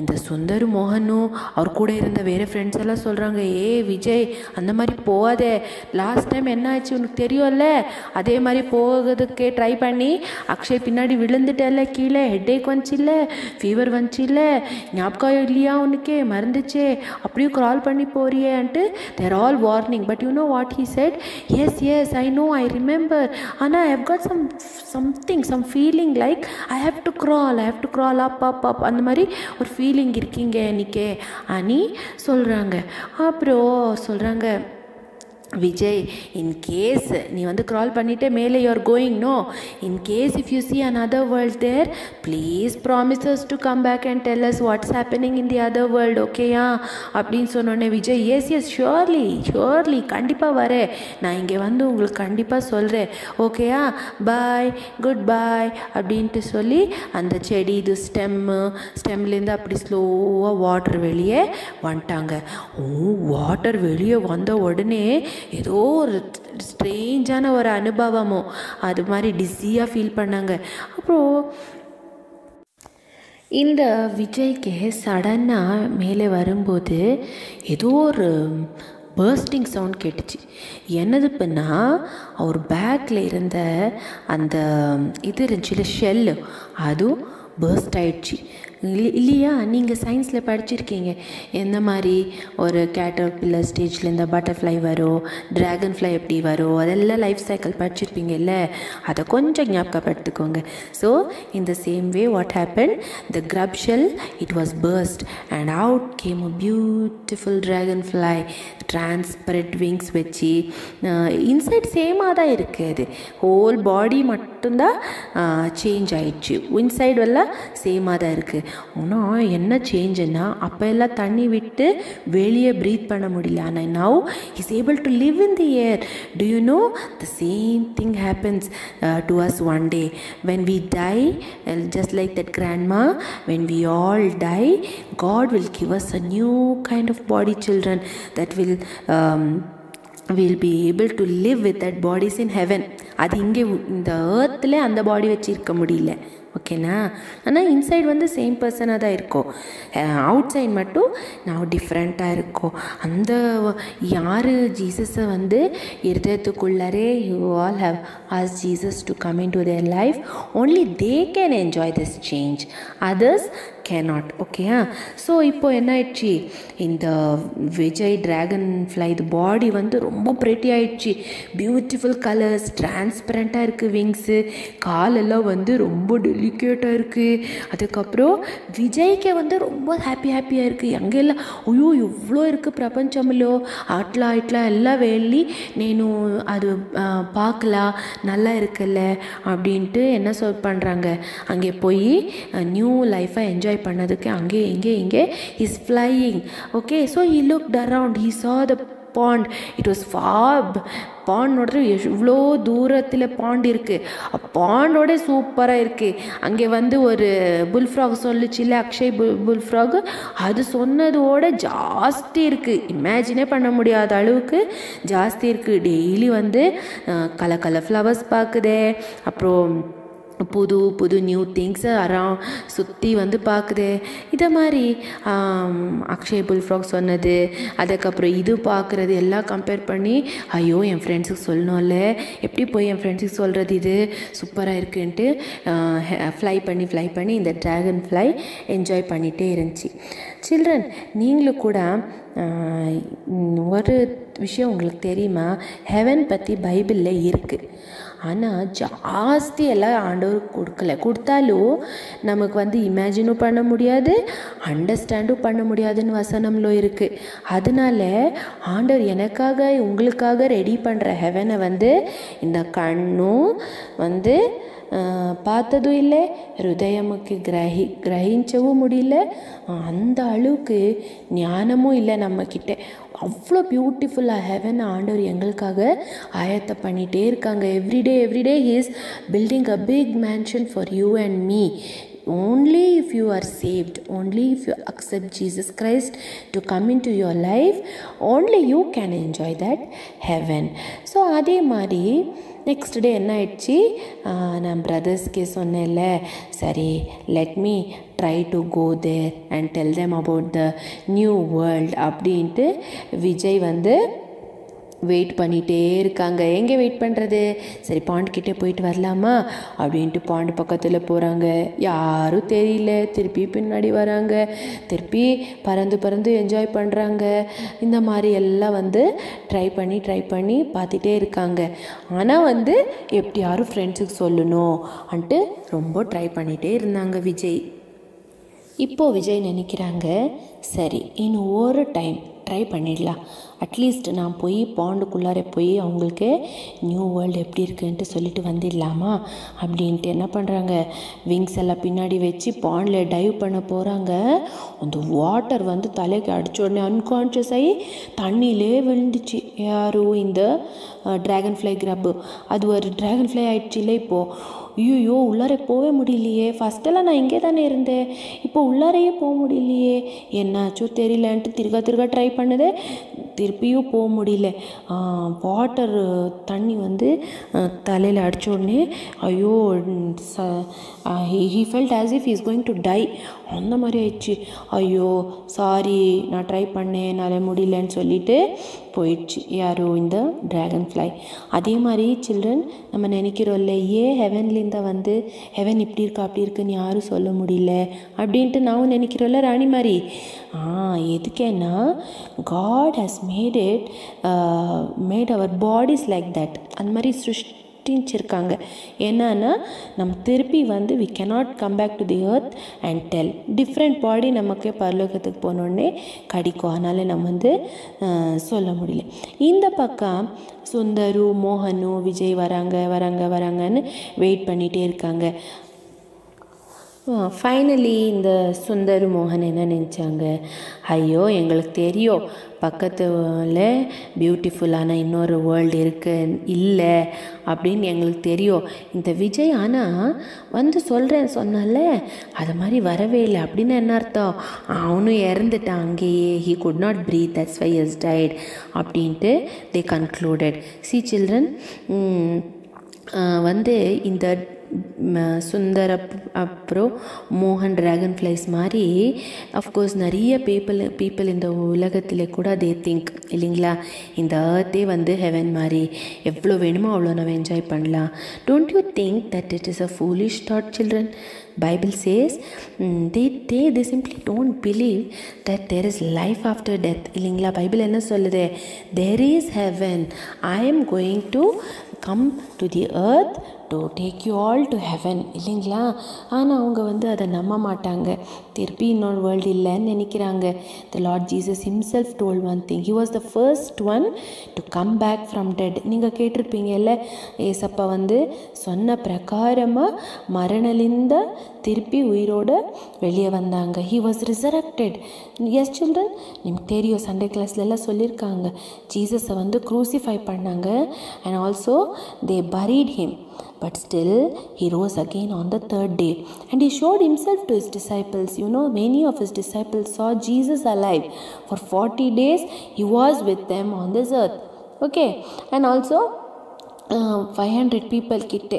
Speaker 9: இந்த சுந்தர் மோகனும் அவர் கூட இருந்த வேறு ஃப்ரெண்ட்ஸ் எல்லாம் சொல்கிறாங்க, ஏ விஜய் அந்த மாதிரி போகாதே, லாஸ்ட் டைம் என்ன ஆச்சு உனக்கு தெரியும்ல, அதே மாதிரி போகிறதுக்கே ட்ரை பண்ணி அக்ஷய் பின்னாடி விழுந்துட்டேல்ல கீழே, ஹெட்டேக் வந்துச்சில்ல, ஃபீவர் வந்துச்சில்ல, ஞாபகம் இல்லையா உனக்கே, மறந்துச்சே, அப்படியும் க்ரால் பண்ணி போறியேன்ட்டு there all warning. But you know what he said, yes I know, I remember, ஆனால் I have got some feeling like I have to crawl up அந்த மாதிரி ஒரு ஃபீலிங் இருக்கீங்க இன்னைக்கே அனி சொல்கிறாங்க. அப்புறம் சொல்கிறாங்க, விஜய் இன்கேஸ் நீ வந்து க்ரால் பண்ணிவிட்டு மேலே you're going, no, in case if you see another world there, please promise us to come back and tell us what's happening in the other world, ஓகேயா அப்படின்னு சொன்னோடனே விஜய் எஸ் ஷுவர்லி கண்டிப்பாக வரேன், நான் இங்கே வந்து உங்களுக்கு கண்டிப்பாக சொல்கிறேன், ஓகேயா, பாய், குட் பாய் அப்படின்ட்டு சொல்லி அந்த செடி இது ஸ்டெம்லேருந்து அப்படி ஸ்லோவாக வாட்டர் வெளியே வந்துட்டாங்க. வாட்டர் வெளியே வந்த உடனே ஏதோ ஒரு ஸ்ட்ரேஞ்சான ஒரு அனுபவமோ அது மாதிரி டிஸியாக ஃபீல் பண்ணாங்க. அப்புறம் இந்த விஜய்க்கு சடனாக மேலே வரும்போது ஏதோ ஒரு பர்ஸ்டிங் சவுண்ட் கேட்டுச்சு. என்னதுப்புன்னா அவர் பேக்கில் இருந்த அந்த இது இருந்துச்சுல ஷெல்லு, அதுவும் பர்ஸ்ட் ஆயிடுச்சு. இல்லையா? நீங்கள் சயின்ஸில் படிச்சிருக்கீங்க எந்த மாதிரி ஒரு கேட்டர்பில்லர் ஸ்டேஜில் இந்த பட்டர்ஃப்ளை வரும், ட்ராகன் ஃப்ளை எப்படி வரும், அதெல்லாம் லைஃப் சைக்கிள் படிச்சிருப்பீங்கல்ல, அதை கொஞ்சம் ஞாபகப்படுத்திக்கோங்க. So in the same way what happened, the grub shell, it was burst and out came a beautiful dragonfly, transparent wings வச்சு இன்சைட் சேமாக தான் இருக்குது. ஹோல் பாடி மட்டும்தான் சேஞ்ச் ஆயிடுச்சு, இன்சைடு எல்லாம் சேமாக தான் இருக்குது. ஆனால் என்ன சேஞ்சுன்னா, அப்போ எல்லாம் தண்ணி விட்டு வெளியே ப்ரீத் பண்ண முடியல, ஆனால் now is able to live in the air. To you know the same thing happens to us one day when we die, just like that grandma, when we all die, God will give us a new kind of body, children, that will be able to live with that bodies in heaven. அது இங்கே இந்த ஏர்த்தில் அந்த பாடி வச்சு இருக்க முடியல, ஓகேண்ணா? ஆனால் inside வந்து சேம் பர்சனாக தான் இருக்கும், அவுட் சைட் மட்டும் நான் டிஃப்ரெண்ட்டாக இருக்கும். அந்த யார் ஜீசஸை வந்து இருதயத்துக்குள்ளாரே you all have ask Jesus to come in to their life, only they can enjoy this change, others cannot. ஓகேயா? ஸோ இப்போ என்ன ஆயிடுச்சு, இந்த விஜய் ட்ராகன் ஃப்ளை இது பாடி வந்து ரொம்ப ப்ரெட்டி ஆயிடுச்சு, பியூட்டிஃபுல் கலர்ஸ், டிரான்ஸ்பரண்ட்டாக இருக்குது விங்ஸு, காலெல்லாம் வந்து ரொம்ப டெலிகேட்டாக இருக்குது. அதுக்கப்புறம் விஜய்க்கு வந்து ரொம்ப ஹாப்பியாக இருக்குது. அங்கெல்லாம் ஐயோ இவ்வளோ இருக்குது ప్రపంచంలో అట్లా ఇట్లా ఎలా వెళ్ళి నేను அது பார்க்கலாம் நல்லா இருக்குல்ல அப்படின்ட்டு என்ன பண்ணுறாங்க, அங்கே போய் நியூ லைஃப்பை என்ஜாய் பண்ணதுக்கு அங்கே இங்கே is flying. Okay, so he looked around, he saw the pond, it was far. பாண்டோட எவ்வளோ தூரத்தில் பாண்ட் இருக்குது, பாண்டோட சூப்பராக இருக்குது. அங்கே வந்து ஒரு புல்ஃப்ராக் சொல்லிச்சில்ல, அக்ஷய் புல்ஃப்ராக், அது சொன்னதோட ஜாஸ்தி இருக்குது, இமேஜினே பண்ண முடியாத அளவுக்கு ஜாஸ்தி இருக்குது. டெய்லி வந்து கலர் ஃப்ளவர்ஸ் பார்க்குதே, அப்புறம் புது புது நியூ திங்ஸை அரவுண்ட் சுற்றி வந்து பார்க்குது. இதை மாதிரி அக்ஷய் புல்ஃப்ராக் சொன்னது, அதுக்கப்புறம் இது பார்க்குறது எல்லாம் கம்பேர் பண்ணி, ஐயோ என் ஃப்ரெண்ட்ஸுக்கு சொல்லணும்ல, எப்படி போய் என் ஃப்ரெண்ட்ஸுக்கு சொல்கிறது, இது சூப்பராக இருக்குன்ட்டு ஃப்ளை பண்ணி இந்த ட்ராகன் ஃப்ளை என்ஜாய் பண்ணிகிட்டே இருந்துச்சு. சில்ட்ரன், நீங்களும் கூட ஒரு விஷயம் உங்களுக்கு தெரியுமா, ஹெவன் பற்றி பைபிளில் இருக்குது, ஆனால் ஜாஸ்தி எல்லாம் ஆண்டவர் கொடுத்தாலும் நமக்கு வந்து இமேஜினும் பண்ண முடியாது, அண்டர்ஸ்டாண்டும் பண்ண முடியாதுன்னு வசனம்ல இருக்குது. அதனால ஆண்டவர் எனக்காக உங்களுக்காக ரெடி பண்ணுற ஹெவனை வந்து இந்த கண்ணும் வந்து பார்த்ததும் இல்லை, ஹிருதயமுக்கு கிரகிஞ்சவும் முடியல, அந்த அளவுக்கு ஞானமும் இல்லை நம்மக்கிட்ட. அவ்வளோ பியூட்டிஃபுல்லாக ஹெவன் ஆண்டவர் எங்களுக்காக ஆயத்தை பண்ணிகிட்டே இருக்காங்க. Everyday he is building a big mansion for you and me. Only if you are saved, only if you accept Jesus Christ to come into your life, only you can enjoy that heaven. So அதே மாதிரி next day என்ன ஆயிடுச்சு, நான் பிரதர்ஸ்க்கே சொன்னேன்ல, சரி let me try to go there and tell them about the new world அப்படின்ட்டு விஜய் வந்து வெயிட் பண்ணிகிட்டே இருக்காங்க. எங்கே வெயிட் பண்ணுறது, சரி பாண்ட்கிட்டே போயிட்டு வரலாமா அப்படின்ட்டு பாண்ட் பக்கத்தில் போகிறாங்க. யாரும் தெரியல, திருப்பி பின்னாடி வராங்க, திருப்பி பறந்து என்ஜாய் பண்ணுறாங்க. இந்த மாதிரி எல்லாம் வந்து ட்ரை பண்ணி பார்த்துட்டே இருக்காங்க. ஆனால் வந்து எப்படி யாரும் ஃப்ரெண்ட்ஸுக்கு சொல்லணும் அன்ட்டு ரொம்ப ட்ரை பண்ணிகிட்டே இருந்தாங்க விஜய். இப்போது விஜய் நினைக்கிறாங்க, சரி இன்னும் ஒரு டைம் ட்ரை பண்ணிடலாம், அட்லீஸ்ட் நான் போய் பாண்டுக்குள்ளார போய் அவங்களுக்கு நியூ வேர்ல்டு எப்படி இருக்குன்ட்டு சொல்லிட்டு வந்துடலாமா அப்படின்ட்டு என்ன பண்ணுறாங்க, விங்ஸ் எல்லாம் பின்னாடி வச்சு பாண்டில் டைவ் பண்ண போகிறாங்க. அந்த வாட்டர் வந்து தலைக்கு அடித்த உடனே அன்கான்ஷியஸ் ஆகி தண்ணியிலே விழுந்துச்சு. யாரும் இந்த ட்ராகன் ஃப்ளை கிரப்பு, அது ஒரு ட்ராகன் ஃப்ளை ஆகிடுச்சு இல்லை இப்போது. ஐயோ உள்ளாரே போகவே முடியலையே, ஃபஸ்ட்டெல்லாம் நான் இங்கே தானே இருந்தேன், இப்போ உள்ளாரையே போக முடியலையே, என்னாச்சோ தெரியலன்ட்டு திருக்க ட்ரை பண்ணுது. திருப்பியும் போக முடியல. வாட்டர் தண்ணி வந்து தலையில் அடித்த உடனே ஐயோ he felt as if he is going to die. அந்த மாதிரி ஆயிடுச்சு. ஐயோ சாரி, நான் ட்ரை பண்ணேன், என்னால் முடியலன்னு சொல்லிட்டு போயிடுச்சு யாரோ இந்த ட்ராகன் ஃப்ளை. அதே மாதிரி சில்ட்ரன் நம்ம நினைக்கிறோம்ல, ஏன் ஹெவன்லேருந்து வந்து ஹெவன் இப்படி இருக்கா அப்படி இருக்குன்னு யாரும் சொல்ல முடியல அப்படின்ட்டு நானும் நினைக்கிறோம்ல ராணி மாதிரி. எதுக்கேன்னா God has made our bodies like that. அந்த மாதிரி சிருஷ்டிச்சிருக்காங்க. என்னன்னா நம்ம திருப்பி வந்து we cannot come back to the earth and tell. Different பாடி நமக்கு பரலோகத்துக்கு போனோடனே கிடைக்கும். அதனால் நம்ம வந்து சொல்ல முடியல. இந்த பக்கம் சுந்தரு மோகனு விஜய் வராங்கன்னு வெயிட் பண்ணிகிட்டே இருக்காங்க. ஃபைனலி இந்த சுந்தர் மோகன் என்ன நினச்சாங்க, ஐயோ எங்களுக்கு தெரியும் பக்கத்தில் பியூட்டிஃபுல்லான இன்னொரு வேர்ல்டு இல்லை அப்படின்னு எங்களுக்கு தெரியும். இந்த விஜய் ஆனால் வந்து சொன்னால அது மாதிரி வரவே இல்லை அப்படின்னு என்ன அர்த்தம், அவனும் இறந்துட்டான் அங்கேயே. He could not breathe, that's why has died அப்படின்ட்டு தே கன்க்ளூடட். சி சில்ட்ரன், வந்து இந்த சுந்தர் அப்புறம் மோகன் ட்ராகன் ஃப்ளைஸ் மாதிரி அஃப்கோர்ஸ் நிறைய பீப்புள் இந்த உலகத்தில் கூட தே திங்க் இல்லைங்களா, இந்த ஏர்த்தே வந்து ஹெவன் மாதிரி, எவ்வளோ வேணுமோ அவ்வளோ நம்ம என்ஜாய் பண்ணலாம். Don't you think that it is a foolish thought children? Bible says they simply don't believe that there is life after death. இல்லைங்களா, பைபிள் என்ன சொல்லுது, there is heaven, I am going to come to the earth to take you all to heaven இல்லைங்களா. ஆனால் அவங்க வந்து அதை நம்ப மாட்டாங்க, திருப்பி இன்னொரு வேர்ல்டு இல்லைன்னு நினைக்கிறாங்க. The Lord Jesus himself told one thing, he was the first one to come back from dead. நீங்கள் கேட்டிருப்பீங்கல்ல, ஏசப்பா வந்து சொன்ன பிரகாரமாக மரணலிந்த திருப்பி உயிரோடு வெளியே வந்தாங்க. he was resurrected. yes children, நமக்கு தெரியும், சண்டே கிளாஸ்லாம் சொல்லியிருக்காங்க, ஜீசஸை வந்து க்ரூசிஃபை பண்ணாங்க and also they buried him, but still he rose again on the third day and he showed himself to his disciples. You know, many of his disciples saw Jesus alive. For 40 days he was with them on this earth. Okay, and also 500 people கிட்டே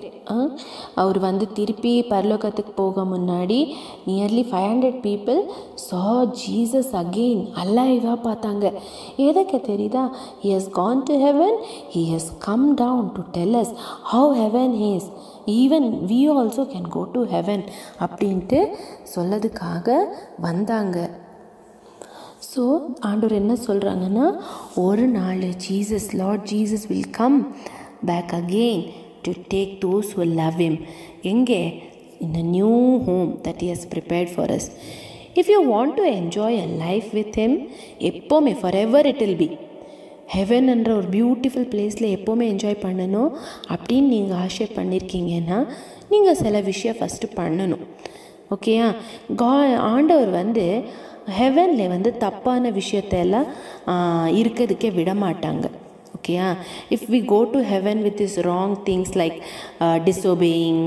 Speaker 9: அவர் வந்து திருப்பி பரலோகத்துக்கு போக முன்னாடி nearly 500 people saw Jesus again அலைவாக பார்த்தாங்க. எதுக்கு தெரியுதா, he has gone to heaven, he has come down to tell us how heaven is. even we also can go to heaven அப்படின்ட்டு சொல்லதுக்காக வந்தாங்க. ஸோ ஆண்டவர் என்ன சொல்கிறாங்கன்னா, ஒரு நாள் Lord Jesus will come back again to take those who love him. எங்கே? in the new home that he has prepared for us. If you want to enjoy a life with him, எப்போவுமே forever it will be heaven என்ற ஒரு beautiful பிளேஸில் எப்போவுமே enjoy பண்ணணும் அப்படின்னு நீங்கள் ஆசை பண்ணியிருக்கீங்கன்னா நீங்கள் சில விஷயம் ஃபஸ்ட்டு பண்ணணும். ஓகேயா, ஆண்டவர் வந்து ஹெவனில் வந்து தப்பான விஷயத்தெல்லாம் இருக்கிறதுக்கே விட மாட்டாங்க. ஓகேயா, if we go to heaven with this wrong things like disobeying,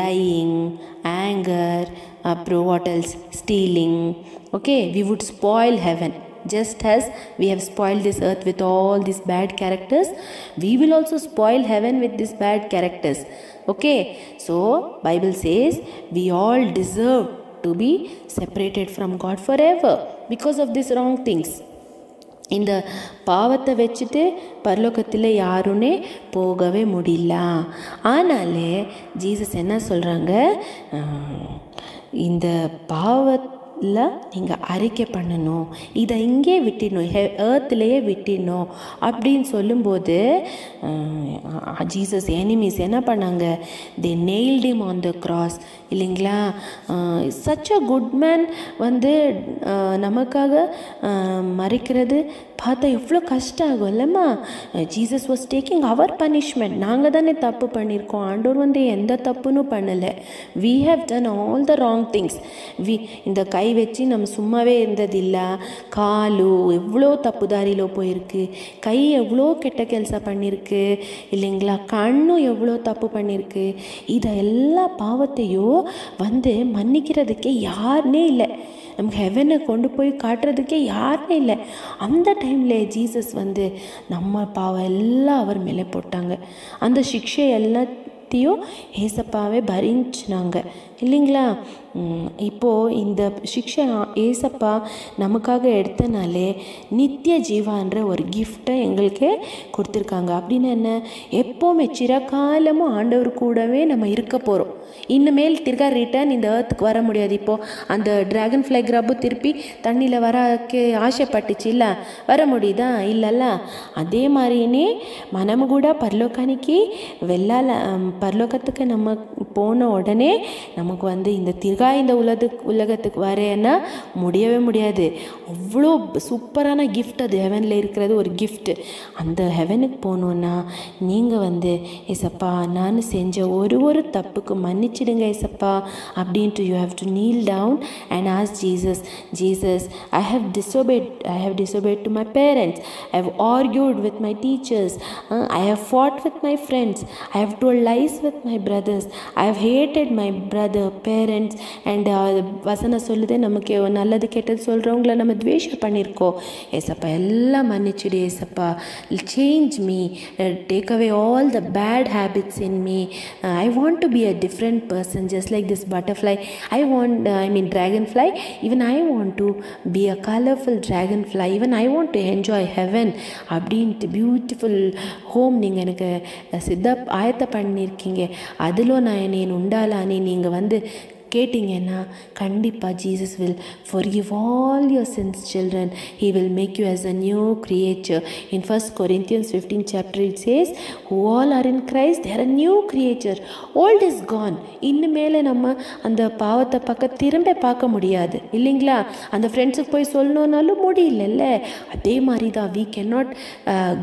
Speaker 9: lying, anger, அப்புறம் what else, stealing, okay, we would spoil heaven. Just as we have spoiled this earth with all these bad characters, we will also spoil heaven with these bad characters. Okay, so Bible says we all deserve to be separated from God forever because of these wrong things. இந்த பாவத்தை வச்சுட்டு பரலோகத்தில் யாருன்னே போகவே முடியல. ஆனாலே Jesus என்ன சொல்கிறாங்க, இந்த பாவத்தை நீங்கள் அறிக்கை பண்ணணும், இதை இங்கே விட்டிடணும், ஏர்த்துலேயே விட்டிடணும் அப்படின்னு சொல்லும்போது ஜீசஸ் எனிமீஸ் என்ன பண்ணாங்க, they nailed him on the cross. இல்லைங்களா, சச் அ குட் மேன் வந்து நமக்காக மறைக்கிறது பார்த்தா எவ்வளோ கஷ்டம் ஆகும் இல்லைம்மா. Jesus was taking our punishment. நாங்கள் தானே தப்பு பண்ணியிருக்கோம், ஆண்டவர் வந்து எந்த தப்புன்னு பண்ணலை. We have done all the wrong things. இந்த கை வச்சு நம்ம சும்மாவே இருந்ததில்லை, காலு எவ்வளோ தப்புதாரியில் போயிருக்கு, கை எவ்வளோ கெட்ட கெல்சா பண்ணியிருக்கு இல்லைங்களா, கண்ணும் எவ்வளோ தப்பு பண்ணியிருக்கு. இதை எல்லா பாவத்தையும் வந்து மன்னிக்கிறதுக்கே யாருனே இல்லை, நமக்கு ஹெவனை கொண்டு போய் காட்டுறதுக்கே யாருமே இல்லை. அந்த டைம் டைமில் ஜீசஸ் வந்து நம்ம பாவம் எல்லாம் அவர் மேலே போட்டாங்க. அந்த சிக்ஷை எல்லாத்தையும் ஏசப்பாவே பரிஞ்சினாங்க இல்லைங்களா? இப்போது இந்த சிக்ஷை ஏசப்பா நமக்காக எடுத்தனாலே நித்திய ஜீவான்ற ஒரு கிஃப்டை எங்களுக்கு கொடுத்துருக்காங்க. அப்படின்னு என்ன, எப்போவுமே சிறகாலமும் ஆண்டவர் கூடவே நம்ம இருக்க போகிறோம். இனிமேல் திருக்கா ரிட்டர்ன் இந்த ஏர்த்துக்கு வர முடியாது. இப்போது அந்த ட்ராகன் ஃப்ளை கிரப்பு திருப்பி தண்ணியில் வரக்கு ஆசைப்பட்டுச்சு இல்லை, வர முடியுதா? இல்லைல்ல. அதே மாதிரினே మనము కూడా పరలోకానికి వెళ్ళాలి. పరలోకத்துக்கு நம்ம போன உடனே நமக்கு வந்து இந்த இந்த உலகத்துக்கு வரேன்னா முடியவே முடியாது. அவ்வளோ சூப்பரான கிஃப்ட் அது, ஹெவனில் இருக்கிறது ஒரு கிஃப்ட். அந்த ஹெவனுக்கு போகணுன்னா நீங்கள் வந்து ஏசப்பா நான் செஞ்ச ஒரு தப்புக்கு மன்னிச்சிடுங்க ஏசப்பா அப்படின்ட்டு you have to kneel down and ask Jesus, Jesus I have disobeyed to my parents, I have argued with my teachers, I have fought with my friends, I have told lies with my brothers, I have hated my brother, parents and வசனம் சொல்லுதே நமக்கு நல்லது கெட்டது சொல்கிறவங்கள நம்ம துவேஷம் பண்ணியிருக்கோம். ஏசப்பா எல்லாம் மன்னிச்சுடு ஏசப்பா. Change me, take away all the bad habits in me. I want to be a different person just like this butterfly. dragonfly. Even I want to be a colorful dragonfly. Even I want to enjoy heaven. அப்படின்ட்டு beautiful home நீங்கள் எனக்கு ஆயத்த பண்ணியிருக்கீங்க. அதில் நான் என்னை உண்டாலானே நீங்கள் வந்து கேட்டிங்கன்னா கண்டிப்பாக Jesus will forgive all your sins children. He will make you as a new creature. In 1 Corinthians 15 chapter it says, who all are in Christ they are a new creature. Old is gone. இனிமேல் நம்ம அந்த பாவத்தை திரும்ப பார்க்க முடியாது இல்லைங்களா? அந்த ஃப்ரெண்ட்ஸுக்கு போய் சொல்லணுன்னாலும் முடியல. அதே மாதிரி தான் we cannot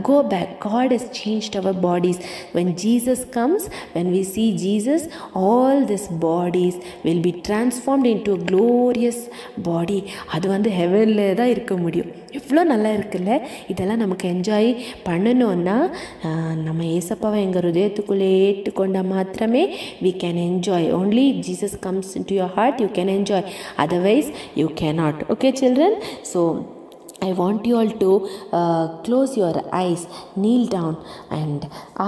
Speaker 9: go back. God has changed our bodies. When Jesus comes, when we see Jesus, all these bodies will be transformed into a glorious body. அது வந்து ஹெவனில் தான் இருக்க முடியும். எவ்வளோ நல்லா இருக்குல்ல. இதெல்லாம் நமக்கு என்ஜாய் பண்ணணுன்னா நம்ம ஏசப்பாவை எங்கள் ஹிருதயத்துக்குள்ளே ஏற்றுக்கொண்ட மாத்திரமே we can enjoy. Only if Jesus comes into your heart you can enjoy, otherwise you cannot. Okay children, so I want you all to close your eyes, kneel down and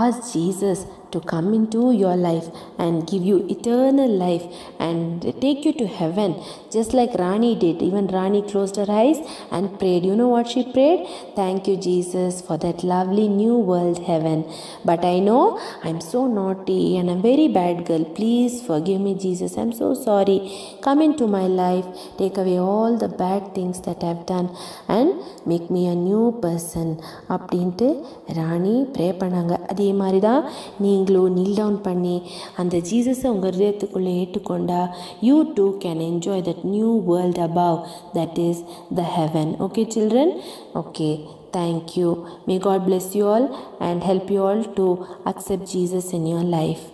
Speaker 9: ask Jesus to come into your life and give you eternal life and take you to heaven just like Rani did. Even Rani closed her eyes and prayed. You know what she prayed? Thank you Jesus for that lovely new world heaven, but I know I'm so naughty and I'm very bad girl. Please forgive me Jesus, I'm so sorry. Come into my life, take away all the bad things that I've done and make me a new person அப்படின்ட்டு ராணி pray பண்ணாங்க. அதே மாதிரி தான் நீங்களும் kneel down பண்ணி அந்த ஜீசஸை உங்கள் ஹிருதயத்துக்குள்ளே ஏற்றுக்கொண்டா you too can enjoy that new world above, that is the heaven. Okay children? Okay, thank you. May God bless you all and help you all to accept Jesus in your life.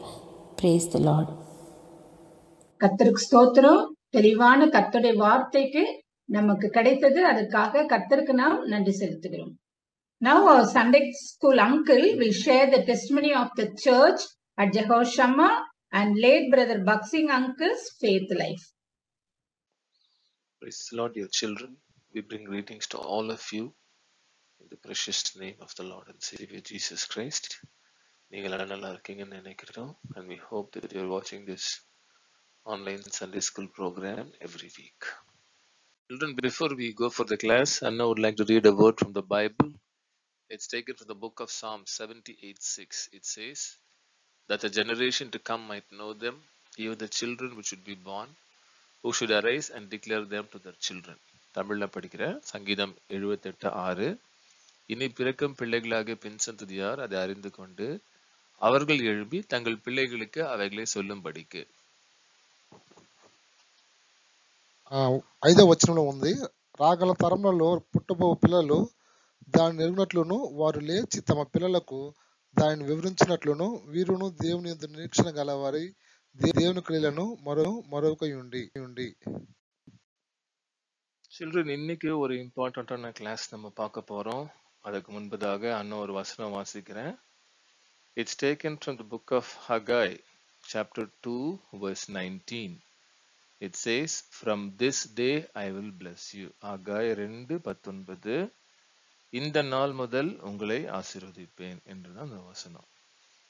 Speaker 9: Praise the Lord.
Speaker 1: கர்த்தருக்கு ஸ்தோத்திரம். தெளிவான கர்த்தருடைய வார்த்தைக்கு நமக்கு கிடைத்தது. அதுக்காக கர்த்தருக்கு நாம் நன்றி செலுத்துகிறோம். Now our Sunday school uncle will share the testimony of the church at Jehoshama and late brother Buxing uncle's faith life.
Speaker 10: Praise the Lord, dear children. We bring greetings to all of you in the precious name of the Lord and Savior Jesus Christ. நீங்கள் நல்லா இருக்கீங்கன்னு நினைக்கிறோம். And we hope that you are watching this online Sunday school program every week. Children, before we go for the class, Anna would like to read a word from the Bible. It's taken from the book of Psalm 78:6. It says, that the generation to come might know them, even the children which should be born, who should arise and declare them to their children. தமிழில் படிக்கிற சங்கீதம் 78:6. இனி பிறக்கும் பிள்ளைகளாக பின் சந்ததியார் அதை அறிந்து கொண்டு அவர்கள் எழுப்பி தங்கள் பிள்ளைகளுக்கு அவைகளை சொல்லும்படிக்கு.
Speaker 11: 5వ వచనంలో ఉంది, రాగల తరంలో పుట్టబో పిల్లలు దాన్ని ఎరుగునట్లును వారు లేచి తమ పిల్లలకు దానిని వివరించినట్లును వీరును దేవుని యందు నిరీక్షణ గలవారి దేవుని క్రియలను మరొకయుండి.
Speaker 10: சில்ட்ரன், இன்னைக்கு ஒரு இம்பார்ட்டண்டான கிளாஸ் நம்ம பார்க்க போறோம். அதுக்கு முன்பதாக அண்ணன் ஒரு வசனம் வாசிக்கிறேன். It's taken from the book of Haggai chapter 2 verse 19. It says, from this day I will bless you. Haggai 2:19. இந்த நாள் முதல் உங்களை ஆசீர்வதிப்பேன் என்றுதான் அந்த வசனம்.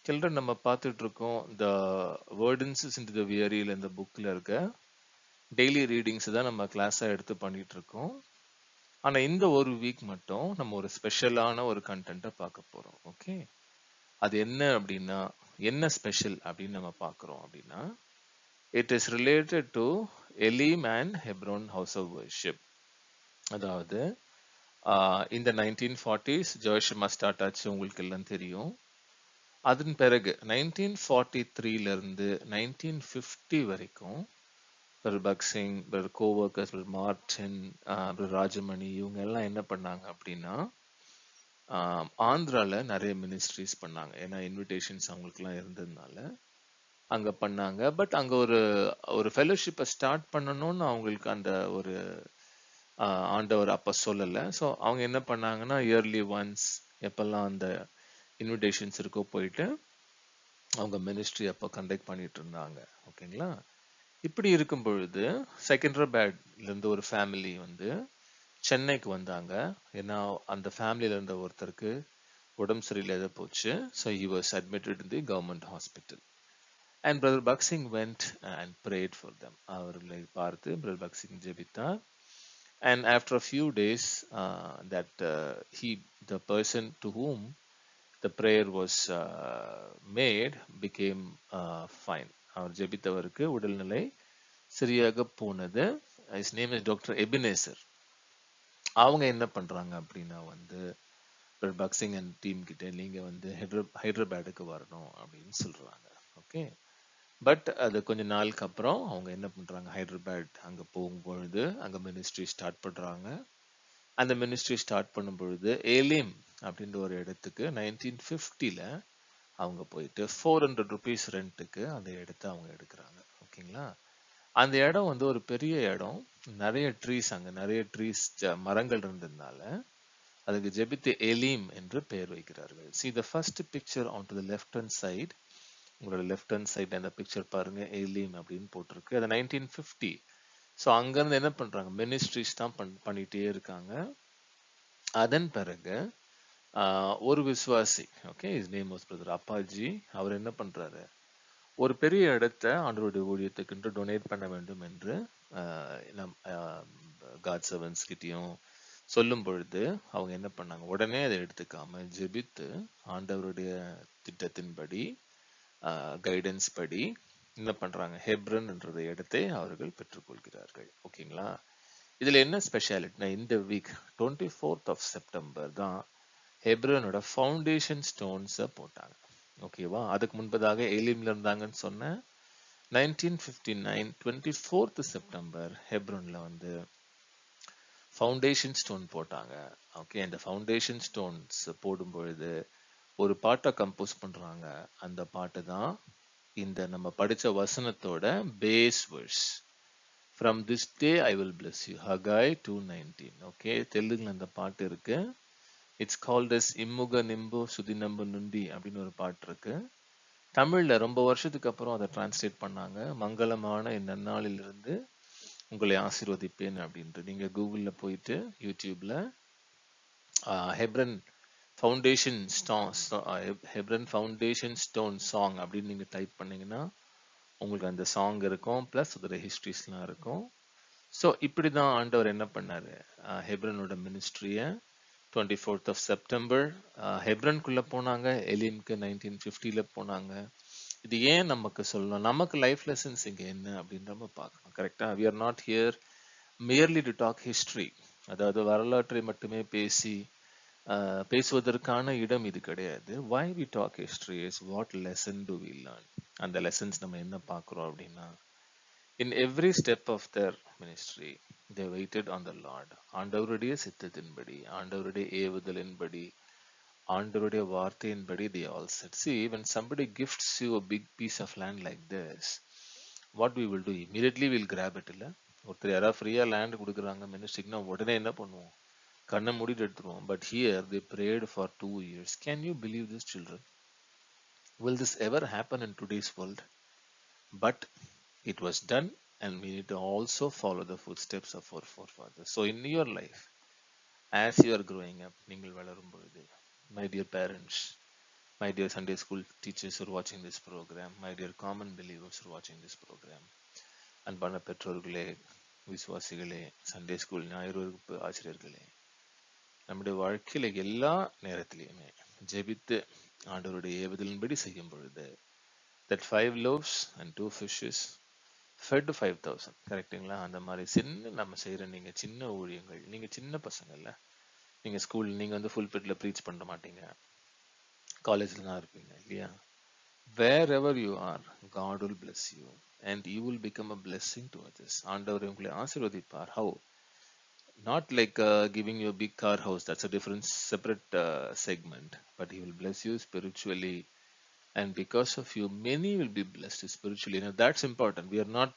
Speaker 10: சில்ட்ரன், நம்ம பார்த்துட்டு இருக்கோம் the Wordinses into the Weary இந்த புக்ல இருக்க டெய்லி ரீடிங்ஸ் தான் நம்ம கிளாஸா எடுத்து பண்ணிட்டு இருக்கோம். ஆனா இந்த ஒரு வீக் மட்டும் நம்ம ஒரு ஸ்பெஷலான ஒரு கண்டென்ட்டை பார்க்க போறோம். ஓகே, அது என்ன அப்படின்னா, என்ன ஸ்பெஷல் அப்படின்னு நம்ம பார்க்குறோம் அப்படின்னா, it is related to Elim and Hebron house of worship. அதாவது இந்த 1940s ஜோஷிமா ஸ்டார்ட் ஆச்சு, உங்களுக்கு எல்லாம் தெரியும். அதன் பிறகு 1943ல இருந்து 1950 வரைக்கும் பக்சிங், கோவர்க்கர்ஸ், மார்டின், ராஜமணி, இவங்க எல்லாம் என்ன பண்ணாங்க அப்படின்னா, ஆந்திரால நிறைய மினிஸ்ட்ரிஸ் பண்ணாங்க. ஏன்னா இன்விடேஷன்ஸ் அவங்களுக்குலாம் இருந்ததுனால அங்க பண்ணாங்க. பட் அங்க ஒரு ஃபெலோஷிப்பை ஸ்டார்ட் பண்ணணும்னு அவங்களுக்கு அந்த ஒரு ஆண்டவர் அப்ப சொல்லலை. ஸோ அவங்க என்ன பண்ணாங்கன்னா, இயர்லி ஒன்ஸ் எப்பெல்லாம் அந்த இன்விடேஷன்ஸ் இருக்கோ போயிட்டு அவங்க மினிஸ்ட்ரி அப்போ கண்டக்ட் பண்ணிட்டு இருந்தாங்க. ஓகேங்களா? இப்படி இருக்கும் பொழுது செகண்டராபாத்ல இருந்து ஒரு ஃபேமிலி வந்து சென்னைக்கு வந்தாங்க. ஏன்னா அந்த ஃபேமிலியில இருந்த ஒருத்தருக்கு உடம்பு சரியில்லாத போச்சு. So he was admitted in the government hospital. And Brother Baksing went and prayed for them. அவர்களை பார்த்து Brother Baksing ஜெபித்தார். And after a few days, the person to whom the prayer was made became fine. அவர் ஜெபித்தவருக்கு உடல்நிலை சரியாக போனது. His name is Dr. Ebenezer. அவங்க என்ன பண்றாங்க அப்படின்னா வந்து பக்சிங் அண்ட் டீம் கிட்ட நீங்க வந்து ஹைதராபாத்துக்கு வரணும் அப்படின்னு சொல்றாங்க. ஓகே, பட் அது கொஞ்ச நாளுக்கு அப்புறம் அவங்க என்ன பண்றாங்க, ஹைதராபாத் அங்க போகும்பொழுது அங்க மினிஸ்ட்ரி ஸ்டார்ட் பண்றாங்க. அந்த மினிஸ்ட்ரி ஸ்டார்ட் பண்ணும் பொழுது ஏலிம் அப்படின்ற ஒரு இடத்துக்கு 1950ல அவங்க போயிட்டு 400 rupees ரெண்ட்டுக்கு அந்த இடத்த அவங்க எடுக்கிறாங்க. ஓகேங்களா? அந்த இடம் வந்து ஒரு பெரிய இடம், நிறைய ட்ரீஸ், அங்க நிறைய ட்ரீஸ் மரங்கள் இருந்ததுனால அதுக்கு ஜெபித்து எலீம் என்று பெயர் வைக்கிறார்கள். See the first picture onto the left hand side. உங்களோட லெஃப்ட் ஹேண்ட் சைட் அந்த பிக்சர் பாருங்க, எலீம் அப்படின்னு போட்டிருக்கு. அது 1950. ஸோ அங்கிருந்து என்ன பண்றாங்க, மினிஸ்ட்ரிஸ் தான் பண்ணிட்டே இருக்காங்க. அதன் பிறகு ஒரு விசுவாசி, okay, his name was brother Appaji, அவர் என்ன பண்றாரு, ஒரு பெரிய இடத்தை ஆண்டவருடைய ஊழியத்துக்கு டொனேட் பண்ண வேண்டும் என்று காட் சர்வன்ஸ் கிட்டையும் சொல்லும் பொழுது அவங்க என்ன பண்ணாங்க, உடனே அதை எடுத்துக்காம ஜெபித்து ஆண்டவருடைய திட்டத்தின்படி கைடன்ஸ் படி என்ன பண்றாங்க, ஹெப்ரன் என்ற இடத்தை அவர்கள் பெற்றுக்கொள்கிறார்கள். ஓகேங்களா? இதுல என்ன ஸ்பெஷாலிட்டினா, இந்த வீக் 24th of September தான் ஹெப்ரனோட ஃபவுண்டேஷன் ஸ்டோன்ஸை போட்டாங்க. ஓகேவா? அதுக்கு முன்பதாக எலிம்ல இருந்தாங்கன்னு சொன்ன 1959 24th September ஹெப்ரோன்ல வந்து ஃபவுண்டேஷன் ஸ்டோன் போட்டாங்க. ஓகே, அந்த ஃபவுண்டேஷன் ஸ்டோன்ஸ் போடும் பொழுது ஒரு பாட்டை கம்போஸ் பண்றாங்க. அந்த பாட்டு தான் இந்த நம்ம படிச்ச வசனத்தோட base verse. From this day I will bless you, Haggai 2:19. Okay, தெலுங்குல அந்த பாட்டு இருக்கு. இட்ஸ் கால்ட் as இம்முக நிம்பு சுதிநம்பு நுண்டி அப்படின்னு ஒரு பாட்டு இருக்கு. தமிழ்ல ரொம்ப வருஷத்துக்கு அப்புறம் அதை டிரான்ஸ்லேட் பண்ணாங்க. மங்களமான இந்நன்னாளிலிருந்து உங்களை ஆசீர்வதிப்பேன் அப்படின்ட்டு. நீங்க கூகுள்ல போயிட்டு யூடியூப்ல ஹெப்ரன் ஃபவுண்டேஷன் ஸ்டோன் சாங் அப்படின்னு நீங்க டைப் பண்ணீங்கன்னா உங்களுக்கு அந்த சாங் இருக்கும், பிளஸ் அதோட ஹிஸ்டரிஸ்லாம் இருக்கும். ஸோ இப்படிதான் ஆண்டவர் என்ன பண்ணாரு, ஹெப்ரனோட மினிஸ்ட்ரிய 24th of September ஹெப்ரனுக்குள்ள போனாங்க. எலிம்க்கு 1950ல போனாங்க. இது ஏன் நமக்கு சொல்லணும், நமக்கு லைஃப் லெசன்ஸ் இங்க என்ன அப்படின்னு நம்ம பார்க்கணும். கரெக்டா? we are not here merely to talk history. அதாவது வரலாற்றை மட்டுமே பேசுவதற்கான இடம் இது கிடையாது. why we talk history is what lesson do we learn. அந்த லெசன்ஸ் நம்ம என்ன பார்க்கிறோம் அப்படின்னா, in every step of their ministry they waited on the Lord. ஆண்டவருடைய சித்தத்தின்படி, ஆண்டவருடைய ஏவுதலின்படி, ஆண்டவருடைய வார்த்தையின்படி they all said. See, when somebody gifts you a big piece of land like this, what we will do, immediately we'll grab it. இல்ல, ஒருத்தர் யாராவது ஃப்ரீயா land கொடுக்குறாங்க மினிஸ்ட்ரிக்குன்னா உடனே என்ன பண்ணுவோம், கண்ணை மூடிட்டு எடுத்துருவோம். But here they prayed for 2 years. Can you believe this, children? Will this ever happen in today's world? But it was done, and we need to also follow the footsteps of our forefathers. So in your life, as you are growing up, நீங்கள் வளரும் பொழுது, my dear parents, my dear Sunday school teachers who are watching this program, my dear common believers who are watching this program, அன்பான பெற்றோர்களே, விசுவாசிகளே, Sunday school ஞாயிறு வகுப்பு ஆசிரியர்களே, நம்முடைய வாழ்க்கையில எல்லா நேரத்திலையுமே ஜெபித்து ஆண்டவருடைய ஏவுதலின்படி செய்யும் பொழுது, that 5 loaves and 2 fishes fed 5,000, கரெக்டுங்களா? அந்த மாதிரி சின்ன நம்ம செய்யற நீங்க சின்ன ஊழியங்கள், நீங்க சின்ன பசங்கள்ல, நீங்க ஸ்கூல் நீங்க வந்து ஃபுல் பிட்ல ப்ரீச் பண்ண மாட்டீங்க, காலேஜ்ல தான் இருப்பீங்க இல்லையா? wherever you are, God will bless you and you will become a blessing to others. ஆண்டவர் உங்களை ஆசீர்வதிப்பார். How? Not like giving you a big car house, that's a different separate segment, but he will bless you spiritually, and because of you many will be blessed spiritually. Now that's important. We are not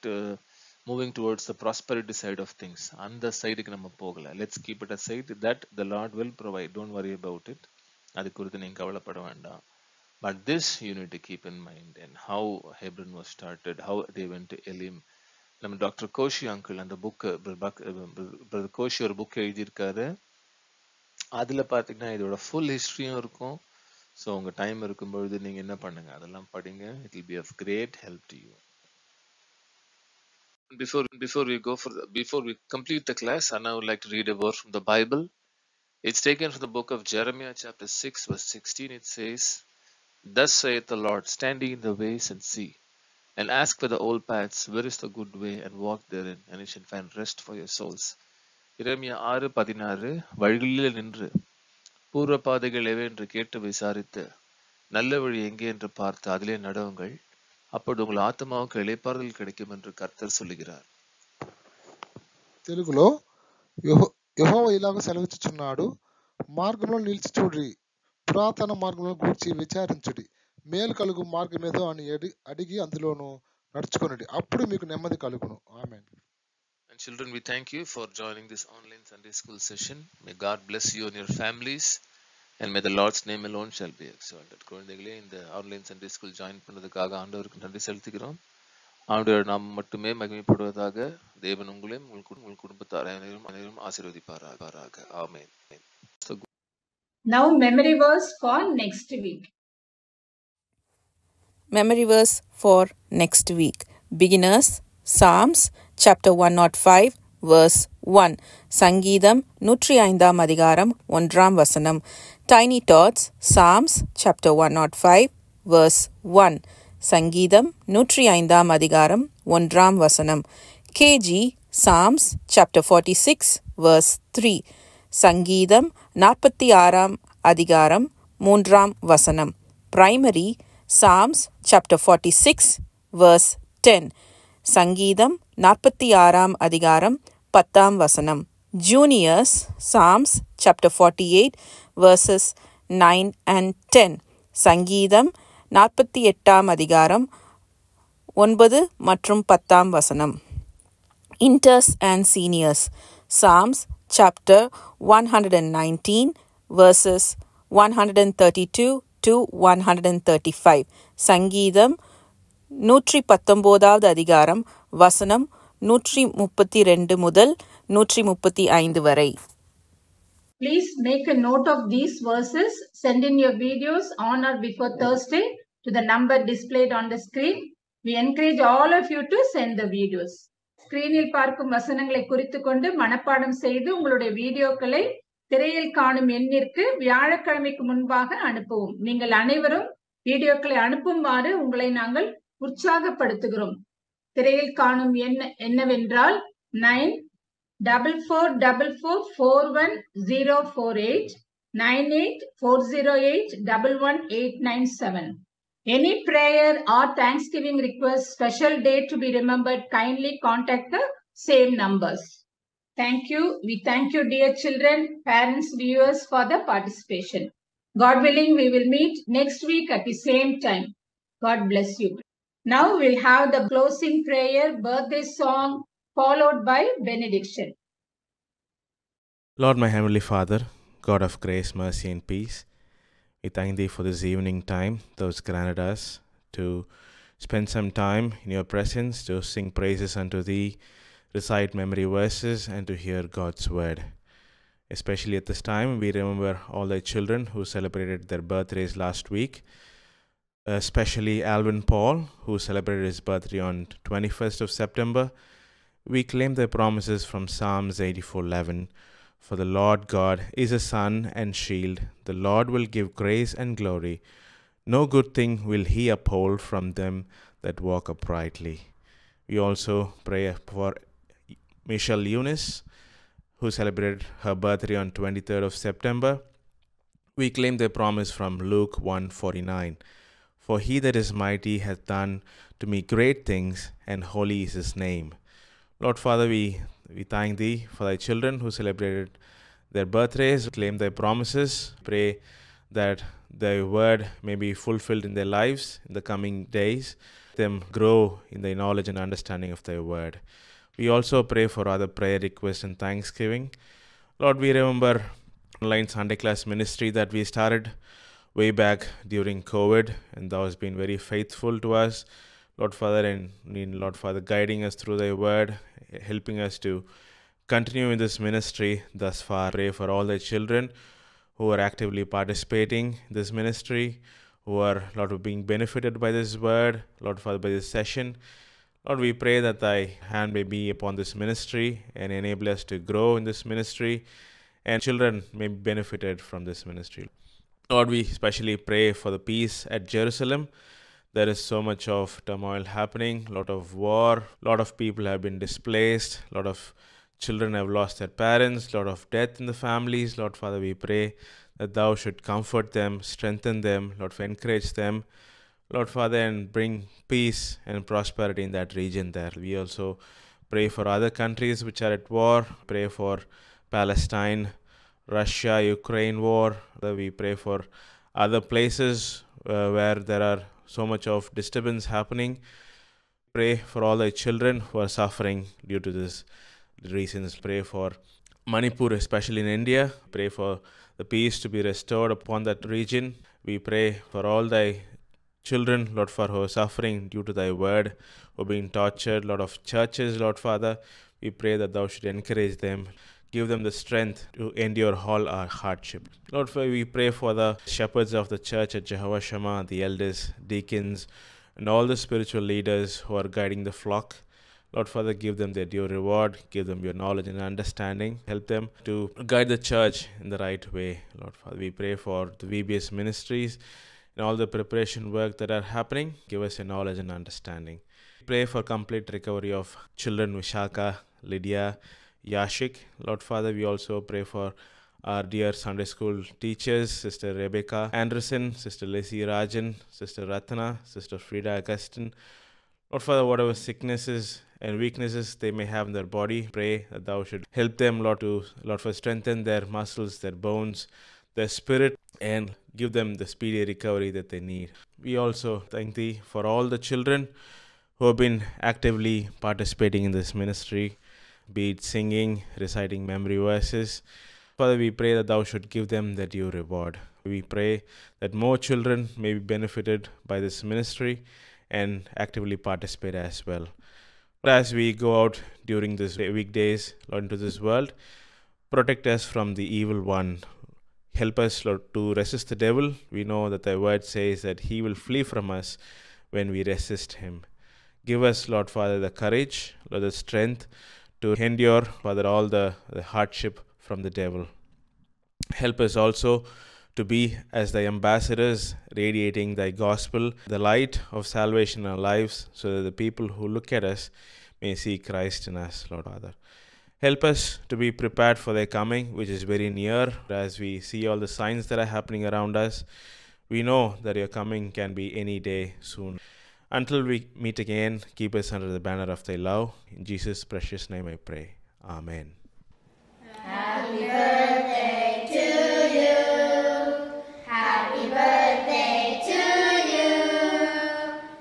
Speaker 10: moving towards the prosperity side of things. On the side ku nama pogala, let's keep it aside, that the Lord will provide, don't worry about it. Adu kuruthu neenga kavalapada vendam. But this you need to keep in mind, and how Hebron was started, how they went to Elim. நம்ம doctor Kosi uncle அந்த book, brother Kosi ஒரு book எழுதியிருக்காரு. அதுல பாத்தீங்கன்னா இதோட full ஹிஸ்டரியும் இருக்கும். So உங்க time இருக்கும்பொழுது நீங்க என்ன பண்ணுங்க, அதெல்லாம் படிங்க. It will be of great help to you. Before we complete the class, I would like to read a verse from the Bible. It's taken from the book of Jeremiah chapter 6 verse 16. It says, "Thus saith the Lord, stand ye in the ways and see, and ask for the old paths, where is the good way, and walk therein, and you shall find rest for your souls." எரேமியா 6:16, வழிகளில் நின்று பூர்வ பாதைகள் எவை என்று கேட்டு விசாரித்து நல்ல வழி எங்கே என்று பார்த்து அதிலே நடவுங்கள், அப்பொழுது உங்கள் ஆத்மாவுக்கு இளைப்பாறுதல் கிடைக்கும் என்று கர்த்தர் சொல்லுகிறார்.
Speaker 11: తెలుగులో యెహోవా ఇలాగ సెలవిచ్చుచున్నాడు, మార్గంలో నిలిచి చూడుడి, పురాతన మార్గంలో గూర్చి విచారించుడి, మేలు కలుగు మార్గమేదో అని అడిగి అందులోను నడుచుకొనుడి, అప్పుడు మీకు నెమ్మది కలుగును. ఆమేన్.
Speaker 10: And children, we thank you for joining this online Sunday school session. May God bless you and your families, and may the Lord's name alone shall be exalted. குழந்தைகளே, இந்த ஆன்லைன் சண்டே ஸ்கூல் ஜாயின் பண்ணதுக்காக ஆண்டவருக்கு நன்றி செலுத்துகிறோம். ஆண்டவர் நாமம் மட்டுமே மகிமைப்படுவதாக. தேவன் உங்களையும் உங்கள் குடும்பத்தார் அனைவரும் ஆசீர்வதிப்பாராக. ஆமென்.
Speaker 1: Now memory verse for next week.
Speaker 12: Memory verse for next week. Beginners, Psalms chapter 105 verse 1. சங்கீதம் 105 அதிகாரம் 1 வசனம். Tiny Tots, Psalms chapter 105 verse 1. சங்கீதம் 105 அதிகாரம் 1 வசனம். KG, Psalms chapter 46 verse 3. சங்கீதம் 46 அதிகாரம் 3 வசனம். Primary, Psalms chapter 46 verse 10. சங்கீதம் 46 அதிகாரம் 10 வசனம். Juniors, Psalms chapter 48 verses 9 and 10. சங்கீதம் 48 அதிகாரம் 9 மற்றும் 10 வசனம். Inters and seniors, Psalms chapter 119 verses 132 to 135. சங்கீதம் 119 அதிகாரம் வசனம் 132 முதல் 135 வரை.
Speaker 1: Please make a note of these verses. Send in your videos on or before Thursday to the number displayed on the screen. We encourage all of you to send the videos. ஸ்கிரீனில் பார்க்கும் வசனங்களை குறித்துக் கொண்டு மனப்பாடம் செய்து உங்களுடைய வீடியோக்களை திரையில் காணும் எண்ணிற்கு வியாழக்கிழமைக்கு முன்பாக அனுப்பவும். நீங்கள் அனைவரும் வீடியோக்களை அனுப்புமாறு உங்களை நாங்கள் உற்சாகப்படுத்துகிறோம். திரையில் காணும் எண் என்னவென்றால் 94444108 9840811897. Any prayer or Thanksgiving request, special date to be remembered, kindly contact the same numbers. Thank you. We thank you, dear children, parents, viewers, for the participation. God willing, we will meet next week at the same time. God bless you. Now we'll have the closing prayer, birthday song, followed by benediction.
Speaker 13: Lord, my Heavenly Father, God of grace, mercy, and peace, we thank Thee for this evening time Thou hast granted us to spend some time in Your presence, to sing praises unto Thee, recite memory verses, and to hear God's word. Especially at this time, we remember all the children who celebrated their birthdays last week, especially Alvin Paul, who celebrated his birthday on 21st of September. We claim their promises from Psalms 84:11. For the Lord God is a sun and shield. The Lord will give grace and glory. No good thing will he uphold from them that walk uprightly. We also pray for Michelle Eunice, who celebrated her birthday on 23rd of September. We claim their promise from Luke 1:49. For he that is mighty hath done to me great things, and holy is his name. Lord Father, we thank thee for thy children who celebrated their birthdays, claim their promises, pray that thy word may be fulfilled in their lives in the coming days, them grow in the knowledge and understanding of thy word. We also pray for other prayer requests and thanksgiving. Lord, we remember online Sunday class ministry that we started way back during COVID, and thou hast been very faithful to us, Lord Father, and Lord Father, guiding us through thy word, helping us to continue in this ministry thus far. Pray for all the children who are actively participating in this ministry, who are, Lord, being benefited by this word, Lord Father, by this session. Lord, we pray that thy hand may be upon this ministry and enable us to grow in this ministry, and children may be benefited from this ministry. Lord, we especially pray for the peace at Jerusalem. There is so much of turmoil happening, a lot of war, a lot of people have been displaced, a lot of children have lost their parents, a lot of death in the families. Lord Father, we pray that thou should comfort them, strengthen them, Lord, encourage them, Lord Father, and bring peace and prosperity in that region there. We also pray for other countries which are at war, pray for Palestine, Russia, Ukraine war. We pray for other places where there are so much of disturbance happening. Pray for all the children who are suffering due to this reasons. Pray for Manipur, especially in India. Pray for the peace to be restored upon that region. We pray for all thy children, Lord, for who are suffering due to thy word, who are being tortured, Lord, of churches, Lord Father. We pray that thou should encourage them, give them the strength to endure all our hardship. Lord, we pray for the shepherds of the church at Jehovah Shammah, the elders, deacons, and all the spiritual leaders who are guiding the flock. Lord Father, give them their due reward, give them your knowledge and understanding, help them to guide the church in the right way. Lord Father, we pray for the VBS ministries and all the preparation work that are happening. Give us your knowledge and understanding. Pray for complete recovery of children Vishaka, Lydia, Yashik. Lord Father, we also pray for our dear Sunday school teachers, Sister Rebecca Anderson, Sister Lacey Rajan, Sister Ratna, Sister Frida Augustine. Lord Father, whatever sicknesses and weaknesses they may have in their body, pray that thou should help them, Lord, to for strengthen their muscles, their bones, their spirit, and give them the speedy recovery that they need. We also thank thee for all the children who have been actively participating in this ministry, be it singing, reciting memory verses. Father, we pray that thou should give them the due reward. We pray that more children may be benefited by this ministry and actively participate as well. But as we go out during these weekdays, Lord, into this world, protect us from the evil one. Help us, Lord, to resist the devil. We know that thy word says that he will flee from us when we resist him. Give us, Lord Father, the courage, Lord, the strength to endure, Father, all the hardship from the devil. Help us also to be as thy ambassadors, radiating thy gospel, the light of salvation in our lives, so that the people who look at us may see Christ in us, Lord Father. Help us to be prepared for thy coming, which is very near. As we see all the signs that are happening around us, we know that your coming can be any day soon. Until we meet again, keep us under the banner of thy love. In Jesus' precious name I pray. Amen.
Speaker 14: Happy birthday to you. Happy birthday to you.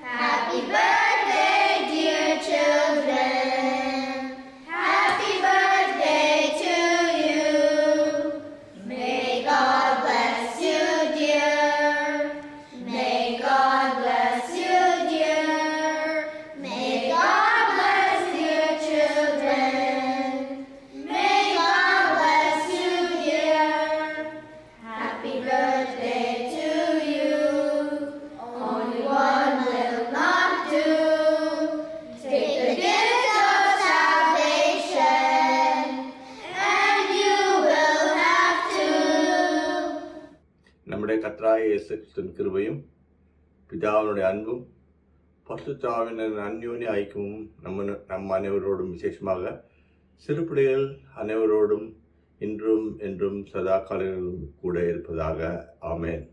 Speaker 14: Happy birthday, dear children. Happy birthday to you. May God bless you, dear. May God bless you, dear. May God bless dear children. May God bless you,
Speaker 15: கர்த்தராகிய இயேசு கிறிஸ்துவின் கிருபையும் பிதாவினுடைய அன்பும் பரிசுத்த ஆவியானவரின் அந்யோன்ய ஐக்கியமும் நம் அனைவரோடும் விசேஷமாக சிறு பிள்ளைகள் அனைவரோடும் இன்றும் என்றும் சதா காலங்களிலும் கூட இருப்பதாக. ஆமென்.